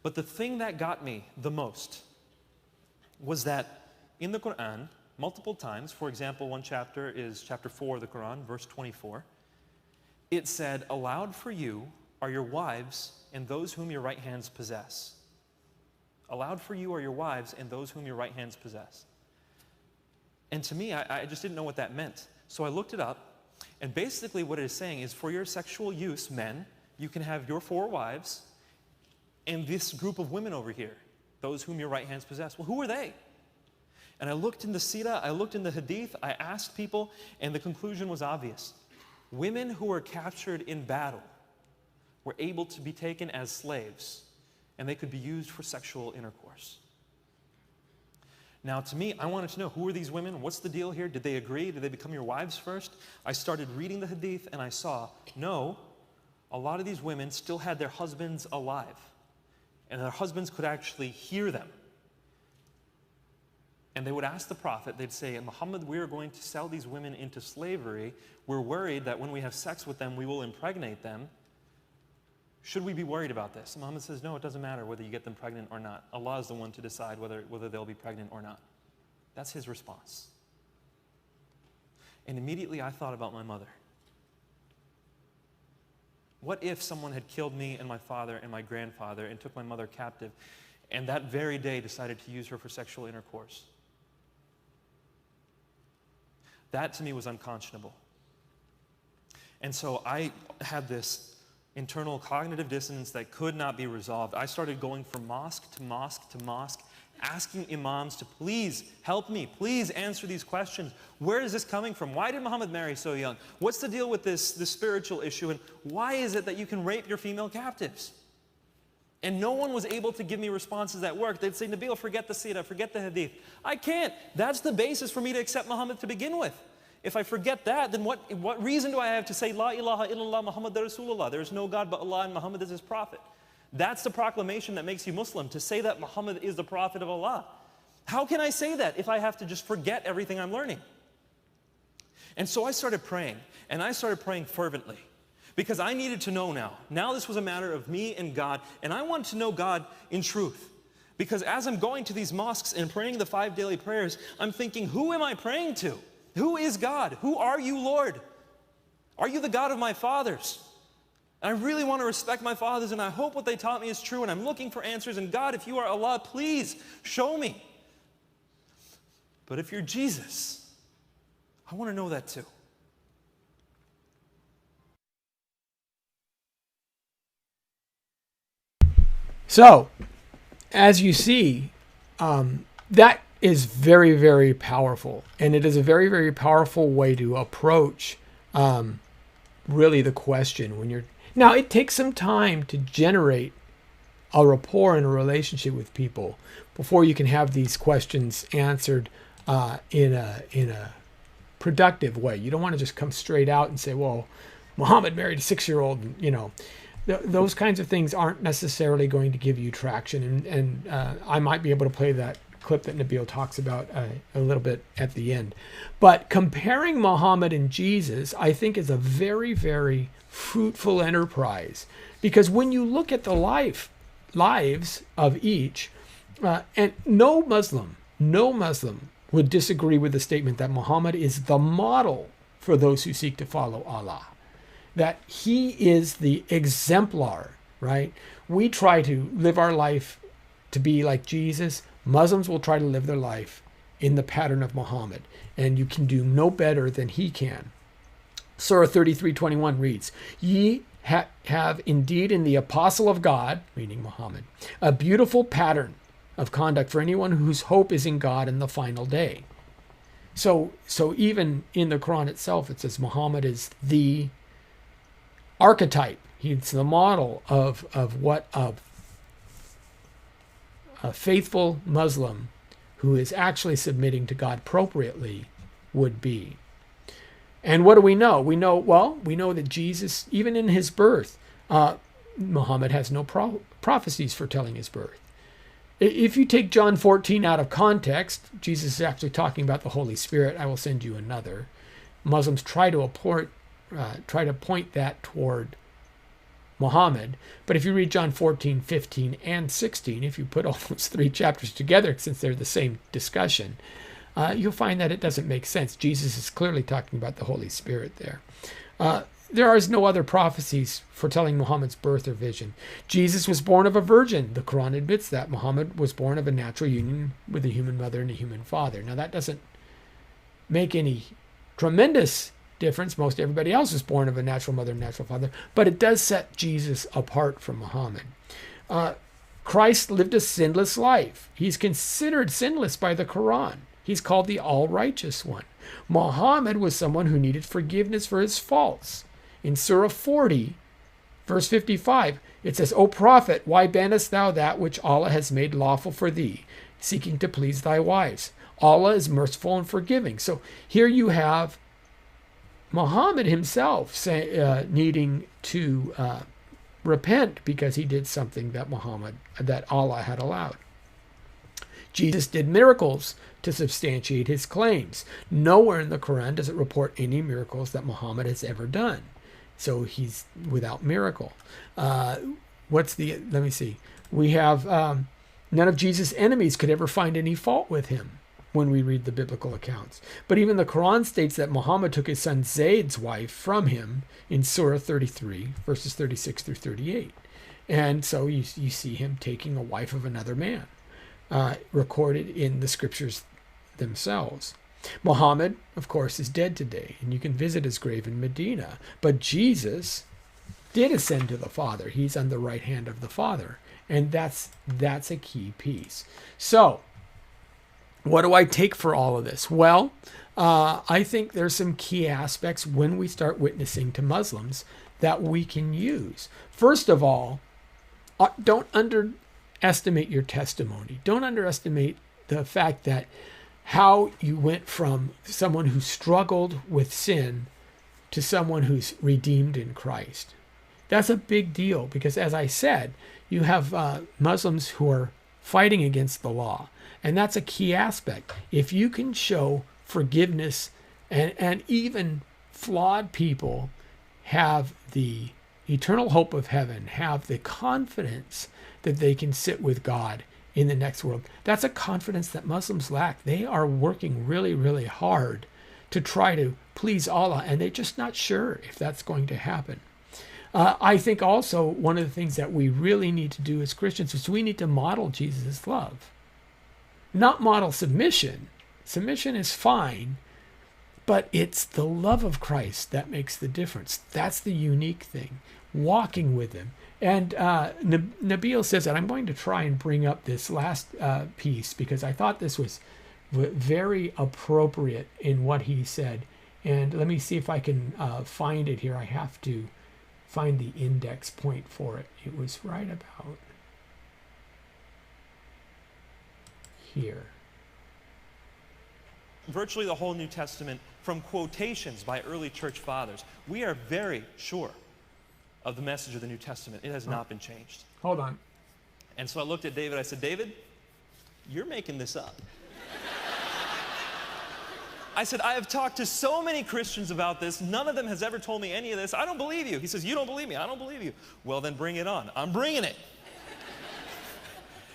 But the thing that got me the most was that in the Quran, multiple times, for example, one chapter is chapter 4 of the Quran, verse 24, it said, "Allowed for you are your wives and those whom your right hands possess." Allowed for you are your wives and those whom your right hands possess. And to me, I just didn't know what that meant. So I looked it up, and basically what it is saying is for your sexual use, men, you can have your 4 wives and this group of women over here, those whom your right hands possess. Well, who are they? And I looked in the Sirah, I looked in the Hadith, I asked people, and the conclusion was obvious. Women who were captured in battle were able to be taken as slaves, and they could be used for sexual intercourse. Now, to me, I wanted to know, who are these women? What's the deal here? Did they agree? Did they become your wives first? I started reading the Hadith, and I saw, no, a lot of these women still had their husbands alive, and their husbands could actually hear them. And they would ask the Prophet, they'd say, "Muhammad, we are going to sell these women into slavery. We're worried that when we have sex with them, we will impregnate them. Should we be worried about this?" And Muhammad says, "No, it doesn't matter whether you get them pregnant or not. Allah is the one to decide whether they'll be pregnant or not." That's his response. And immediately I thought about my mother. What if someone had killed me and my father and my grandfather and took my mother captive, and that very day decided to use her for sexual intercourse? That to me was unconscionable. And so I had this internal cognitive dissonance that could not be resolved. I started going from mosque to mosque to mosque, asking imams to please help me, please answer these questions. Where is this coming from? Why did Muhammad marry so young? What's the deal with this spiritual issue? And why is it that you can rape your female captives? And no one was able to give me responses that worked. They'd say, "Nabil, forget the Sirah, forget the Hadith." I can't. That's the basis for me to accept Muhammad to begin with. If I forget that, then what reason do I have to say, "La ilaha illallah Muhammad Rasulullah"? There is no God but Allah and Muhammad is his prophet. That's the proclamation that makes you Muslim, to say that Muhammad is the prophet of Allah. How can I say that if I have to just forget everything I'm learning? And so I started praying, and I started praying fervently. Because I needed to know now. Now this was a matter of me and God, and I wanted to know God in truth. Because as I'm going to these mosques and praying the 5 daily prayers, I'm thinking, who am I praying to? Who is God? Who are you, Lord? Are you the God of my fathers? I really want to respect my fathers, and I hope what they taught me is true, and I'm looking for answers. And God, if you are Allah, please show me. But if you're Jesus, I want to know that too. So, as you see, that is very, very powerful. And it is a very, very powerful way to approach really the question when you're... Now, it takes some time to generate a rapport and a relationship with people before you can have these questions answered in a productive way. You don't want to just come straight out and say, well, Muhammad married a 6-year-old, and, you know. Those kinds of things aren't necessarily going to give you traction. And I might be able to play that clip that Nabil talks about a little bit at the end. But comparing Muhammad and Jesus, I think, is a very, very fruitful enterprise. Because when you look at the lives of each, and no Muslim would disagree with the statement that Muhammad is the model for those who seek to follow Allah. That he is the exemplar, right? We try to live our life to be like Jesus. Muslims will try to live their life in the pattern of Muhammad. And you can do no better than he can. Surah 33:21 reads, "Ye have indeed in the apostle of God," meaning Muhammad, "a beautiful pattern of conduct for anyone whose hope is in God in the final day." So even in the Quran itself, it says Muhammad is the archetype. He's the model of what a faithful Muslim who is actually submitting to God appropriately would be. And what do we know? We know that Jesus, even in his birth, Muhammad has no prophecies foretelling his birth. If you take John 14 out of context, Jesus is actually talking about the Holy Spirit. I will send you another. Muslims try to point that toward Muhammad. But if you read John 14, 15, and 16, if you put all those three chapters together, since they're the same discussion, you'll find that it doesn't make sense. Jesus is clearly talking about the Holy Spirit there. There is no other prophecies foretelling Muhammad's birth or vision. Jesus was born of a virgin. The Quran admits that. Muhammad was born of a natural union with a human mother and a human father. Now, that doesn't make any tremendous difference. Most everybody else was born of a natural mother and natural father. But it does set Jesus apart from Muhammad. Christ lived a sinless life. He's considered sinless by the Quran. He's called the all-righteous one. Muhammad was someone who needed forgiveness for his faults. In Surah 40, verse 55, it says, O prophet, why bannest thou that which Allah has made lawful for thee, seeking to please thy wives? Allah is merciful and forgiving. So here you have Muhammad himself needing to repent because he did something that Allah had allowed. Jesus did miracles to substantiate his claims. Nowhere in the Quran does it report any miracles that Muhammad has ever done. So he's without miracle. Let me see. We have none of Jesus' enemies could ever find any fault with him when we read the biblical accounts. But even the Quran states that Muhammad took his son Zayd's wife from him in Surah 33, verses 36 through 38. And so you see him taking a wife of another man, recorded in the scriptures themselves. Muhammad, of course, is dead today, and you can visit his grave in Medina. But Jesus did ascend to the Father. He's on the right hand of the Father. And that's a key piece. So, what do I take for all of this? Well, I think there's some key aspects when we start witnessing to Muslims that we can use. First of all, don't underestimate your testimony. Don't underestimate the fact that how you went from someone who struggled with sin to someone who's redeemed in Christ. That's a big deal because, as I said, you have Muslims who are fighting against the law. And that's a key aspect. If you can show forgiveness and even flawed people have the eternal hope of heaven, have the confidence that they can sit with God in the next world. That's a confidence that Muslims lack. They are working really, really hard to try to please Allah, and they're just not sure if that's going to happen. I think also one of the things that we really need to do as Christians is we need to model Jesus' love. Not model submission. Submission is fine, but it's the love of Christ that makes the difference. That's the unique thing. Walking with him. And Nabil says that I'm going to try and bring up this last piece because I thought this was very appropriate in what he said. And let me see if I can find it here. I have to find the index point for it. It was right about here. Virtually the whole New Testament from quotations by early church fathers. We are very sure of the message of the New Testament. It has not been changed. Hold on. And so I looked at David. I said, David, you're making this up. I said, I have talked to so many Christians about this. None of them has ever told me any of this. I don't believe you. He says, you don't believe me. I don't believe you. Well, then bring it on. I'm bringing it.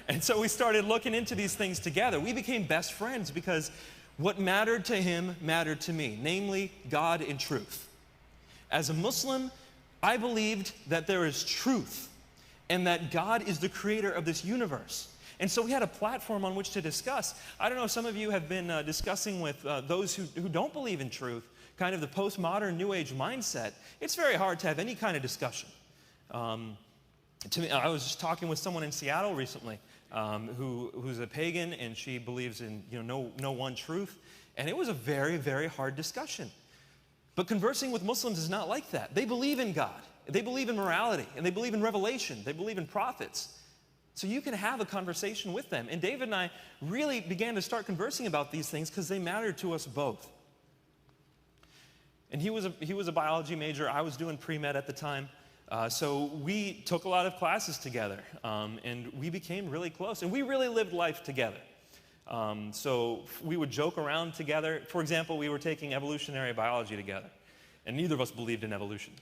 And so we started looking into these things together. We became best friends because what mattered to him mattered to me, namely God in truth. As a Muslim, I believed that there is truth and that God is the creator of this universe. And so we had a platform on which to discuss. I don't know, some of you have been discussing with those who don't believe in truth, kind of the postmodern New Age mindset. It's very hard to have any kind of discussion. To me, I was just talking with someone in Seattle recently, who's a pagan, and she believes in no one truth. And it was a very, very hard discussion. But conversing with Muslims is not like that. They believe in God. They believe in morality, and they believe in revelation. They believe in prophets. So you can have a conversation with them. And David and I really began to start conversing about these things because they mattered to us both. And he was a biology major. I was doing pre-med at the time. So we took a lot of classes together, and we became really close. And we really lived life together. So we would joke around together. For example, we were taking evolutionary biology together, and neither of us believed in evolution.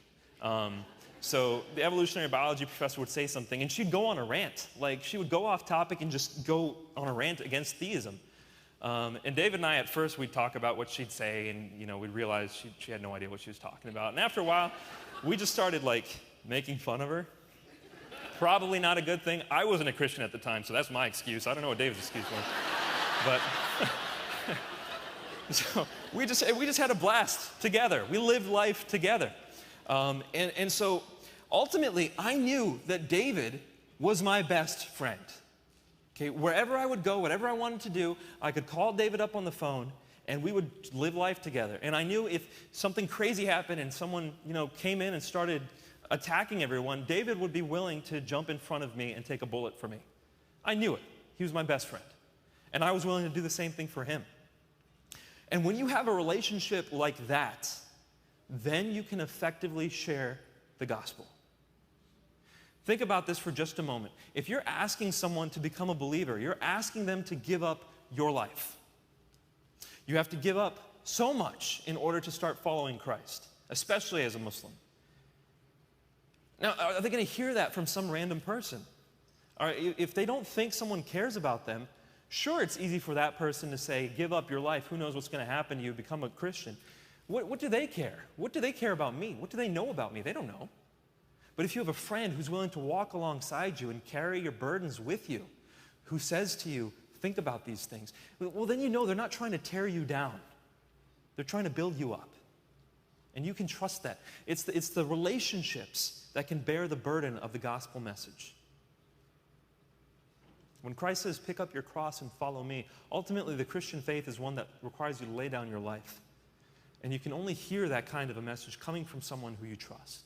So the evolutionary biology professor would say something, and she'd go on a rant. Like, she would go off topic and just go on a rant against theism. And David and I, at first, we'd talk about what she'd say, and we'd realize she had no idea what she was talking about. And after a while, we just started, making fun of her. Probably not a good thing. I wasn't a Christian at the time, so that's my excuse. I don't know what David's excuse was. But so we just had a blast together. We lived life together. And so ultimately, I knew that David was my best friend. Okay, wherever I would go, whatever I wanted to do, I could call David up on the phone, and we would live life together. And I knew if something crazy happened and someone, came in and started attacking everyone, David would be willing to jump in front of me and take a bullet for me. I knew it. He was my best friend. And I was willing to do the same thing for him. And when you have a relationship like that, then you can effectively share the gospel. Think about this for just a moment. If you're asking someone to become a believer, you're asking them to give up your life. You have to give up so much in order to start following Christ, especially as a Muslim. Now, are they going to hear that from some random person? Or if they don't think someone cares about them, sure, it's easy for that person to say, give up your life. Who knows what's going to happen to you? Become a Christian. What do they care? What do they care about me? What do they know about me? They don't know. But if you have a friend who's willing to walk alongside you and carry your burdens with you, who says to you, think about these things, well, then you know they're not trying to tear you down. They're trying to build you up. And you can trust that. It's the relationships that can bear the burden of the gospel message. When Christ says, pick up your cross and follow me, ultimately the Christian faith is one that requires you to lay down your life. And you can only hear that kind of a message coming from someone who you trust.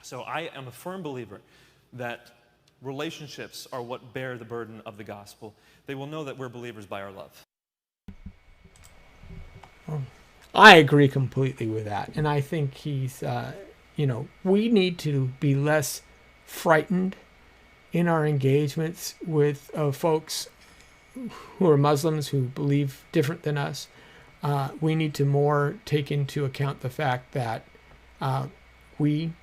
So I am a firm believer that relationships are what bear the burden of the gospel. They will know that we're believers by our love. I agree completely with that. And I think he's, we need to be less frightened in our engagements with folks who are Muslims, who believe different than us. We need to more take into account the fact that we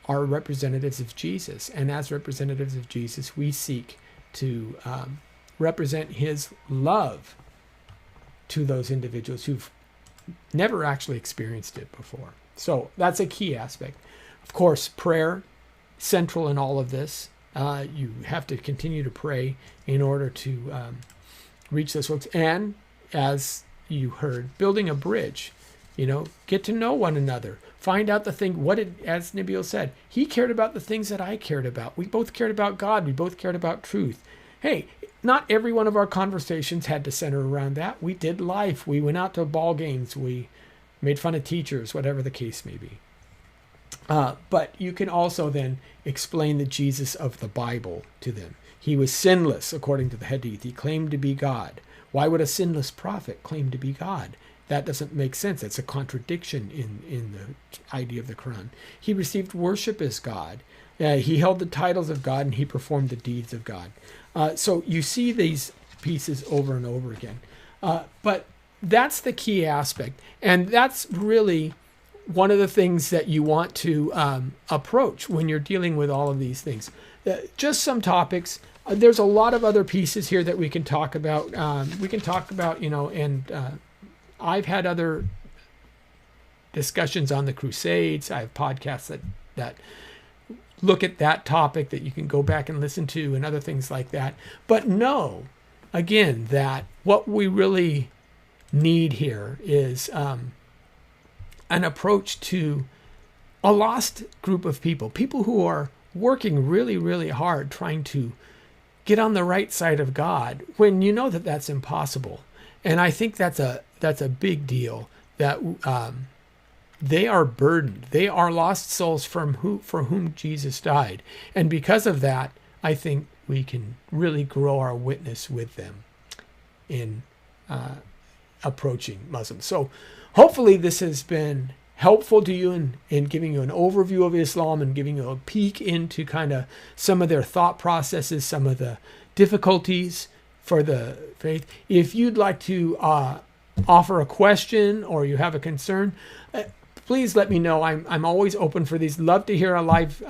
are representatives of Jesus. And as representatives of Jesus, we seek to represent his love to those individuals who've never actually experienced it before. So that's a key aspect. Of course, prayer, central in all of this. You have to continue to pray in order to reach those folks. And as you heard, building a bridge, get to know one another. Find out the thing, as Nabil said, he cared about the things that I cared about. We both cared about God. We both cared about truth. Hey, not every one of our conversations had to center around that. We did life. We went out to ball games. We made fun of teachers, whatever the case may be. But you can also then explain the Jesus of the Bible to them. He was sinless, according to the Hadith. He claimed to be God. Why would a sinless prophet claim to be God? That doesn't make sense. It's a contradiction in the idea of the Quran. He received worship as God. He held the titles of God, and he performed the deeds of God. So you see these pieces over and over again. But that's the key aspect. And that's really one of the things that you want to approach when you're dealing with all of these things. Just some topics. There's a lot of other pieces here that we can talk about. I've had other discussions on the Crusades. I have podcasts that look at that topic that you can go back and listen to, and other things like that. But know, again, that what we really need here is an approach to a lost group of people who are working really, really hard trying to get on the right side of God when you know that that's impossible. And I think that's a big deal, that they are burdened. They are lost souls for whom Jesus died. And because of that, I think we can really grow our witness with them in approaching Muslims. So hopefully this has been helpful to you in giving you an overview of Islam and giving you a peek into kind of some of their thought processes, some of the difficulties for the faith. If you'd like to offer a question or you have a concern, please let me know. I'm always open for these. Love to hear a live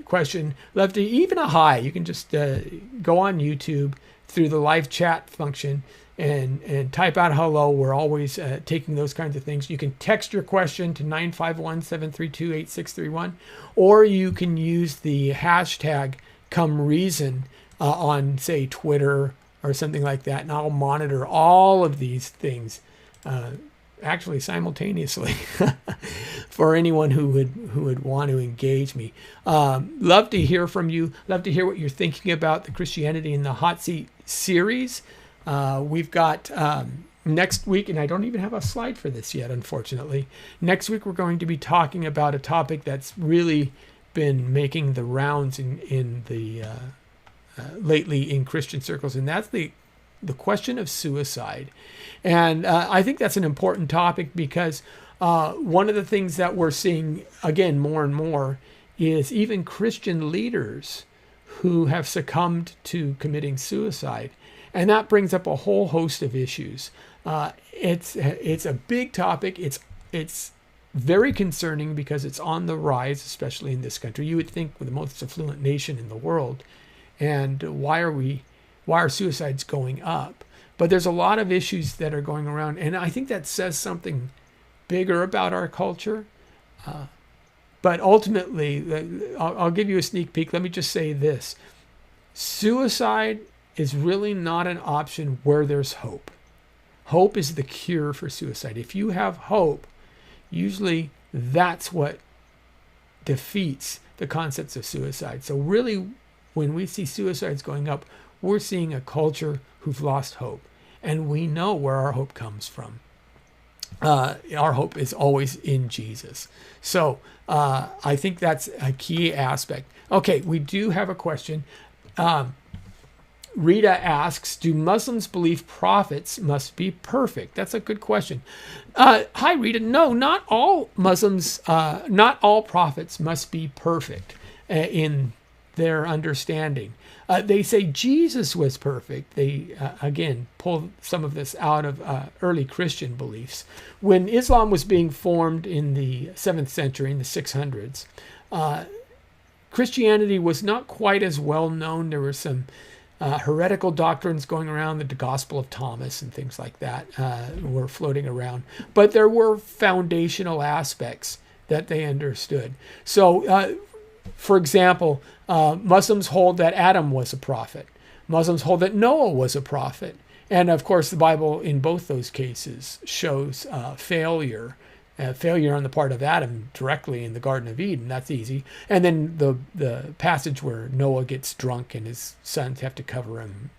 question. Love to even a hi. You can just go on YouTube through the live chat function and type out hello. We're always taking those kinds of things. You can text your question to 951-732-8631, or you can use the hashtag #ComeReason on, say, Twitter or something like that, and I'll monitor all of these things actually simultaneously for anyone who would want to engage me. Love to hear from you. Love to hear what you're thinking about the Christianity in the Hot Seat series. We've got next week, and I don't even have a slide for this yet, unfortunately. Next week, we're going to be talking about a topic that's really been making the rounds in the lately in Christian circles, and that's the question of suicide. And I think that's an important topic because one of the things that we're seeing, again, more and more, is even Christian leaders who have succumbed to committing suicide. And that brings up a whole host of issues. It's a big topic. It's very concerning because it's on the rise, especially in this country. You would think we're the most affluent nation in the world, and why are suicides going up? But there's a lot of issues that are going around, and I think that says something bigger about our culture. But ultimately, I'll give you a sneak peek. Let me just say this: suicide is really not an option where there's hope. Hope is the cure for suicide. If you have hope, usually that's what defeats the concepts of suicide. So really, when we see suicides going up, we're seeing a culture who've lost hope. And we know where our hope comes from. Our hope is always in Jesus. So I think that's a key aspect. Okay, we do have a question. Rita asks, do Muslims believe prophets must be perfect? That's a good question. Hi, Rita. No, not all Muslims, not all prophets must be perfect in their understanding. They say Jesus was perfect. They, again, pull some of this out of early Christian beliefs. When Islam was being formed in the 7th century, in the 600s, Christianity was not quite as well known. There were some heretical doctrines going around, the Gospel of Thomas and things like that were floating around. But there were foundational aspects that they understood. So, for example, Muslims hold that Adam was a prophet. Muslims hold that Noah was a prophet. And of course, the Bible in both those cases shows failure on the part of Adam directly in the Garden of Eden. That's easy. And then the passage where Noah gets drunk and his sons have to cover him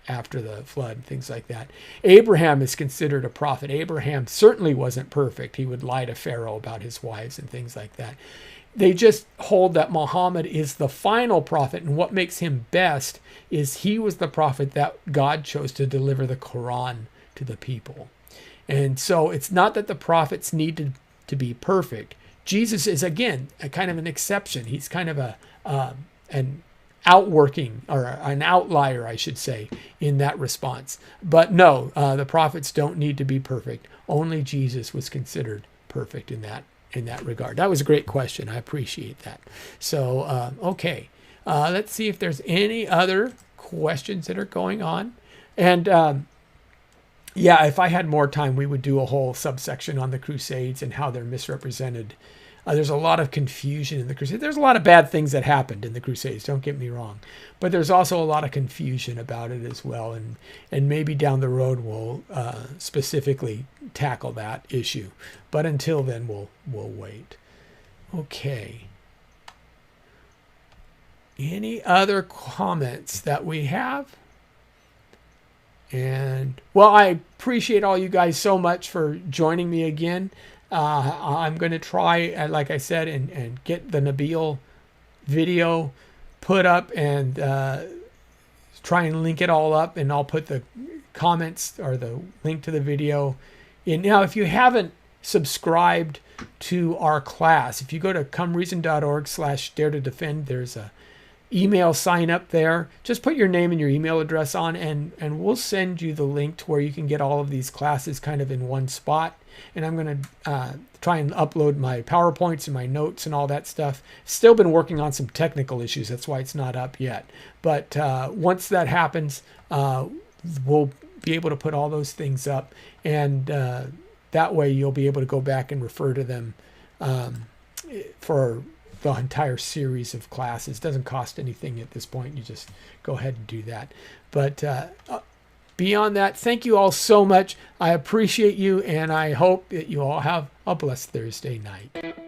after the flood, things like that. Abraham is considered a prophet. Abraham certainly wasn't perfect. He would lie to Pharaoh about his wives and things like that. They just hold that Muhammad is the final prophet, and what makes him best is he was the prophet that God chose to deliver the Quran to the people. And so it's not that the prophets needed to be perfect. Jesus is, again, a kind of an exception. He's kind of an outworking, or an outlier, I should say, in that response. But no, the prophets don't need to be perfect. Only Jesus was considered perfect in that regard. That was a great question. I appreciate that. So, okay. Let's see if there's any other questions that are going on. And yeah, if I had more time, we would do a whole subsection on the Crusades and how they're misrepresented. There's a lot of confusion in the Crusades. There's a lot of bad things that happened in the Crusades, don't get me wrong. But there's also a lot of confusion about it as well. And maybe down the road we'll specifically tackle that issue. But until then, we'll wait. Okay. any other comments that we have? And well, I appreciate all you guys so much for joining me again. I'm going to try, like I said, and get the Nabil video put up and try and link it all up, and I'll put the comments or the link to the video in. Now, if you haven't subscribed to our class, if you go to comereason.org/dare to defend, there's a email sign up there. Just put your name and your email address on, and we'll send you the link to where you can get all of these classes kind of in one spot. And I'm going to try and upload my PowerPoints and my notes and all that stuff. Still been working on some technical issues. That's why it's not up yet. But once that happens, we'll be able to put all those things up. And that way you'll be able to go back and refer to them for the entire series of classes. It doesn't cost anything at this point. You just go ahead and do that. But beyond that, thank you all so much. I appreciate you, and I hope that you all have a blessed Thursday night.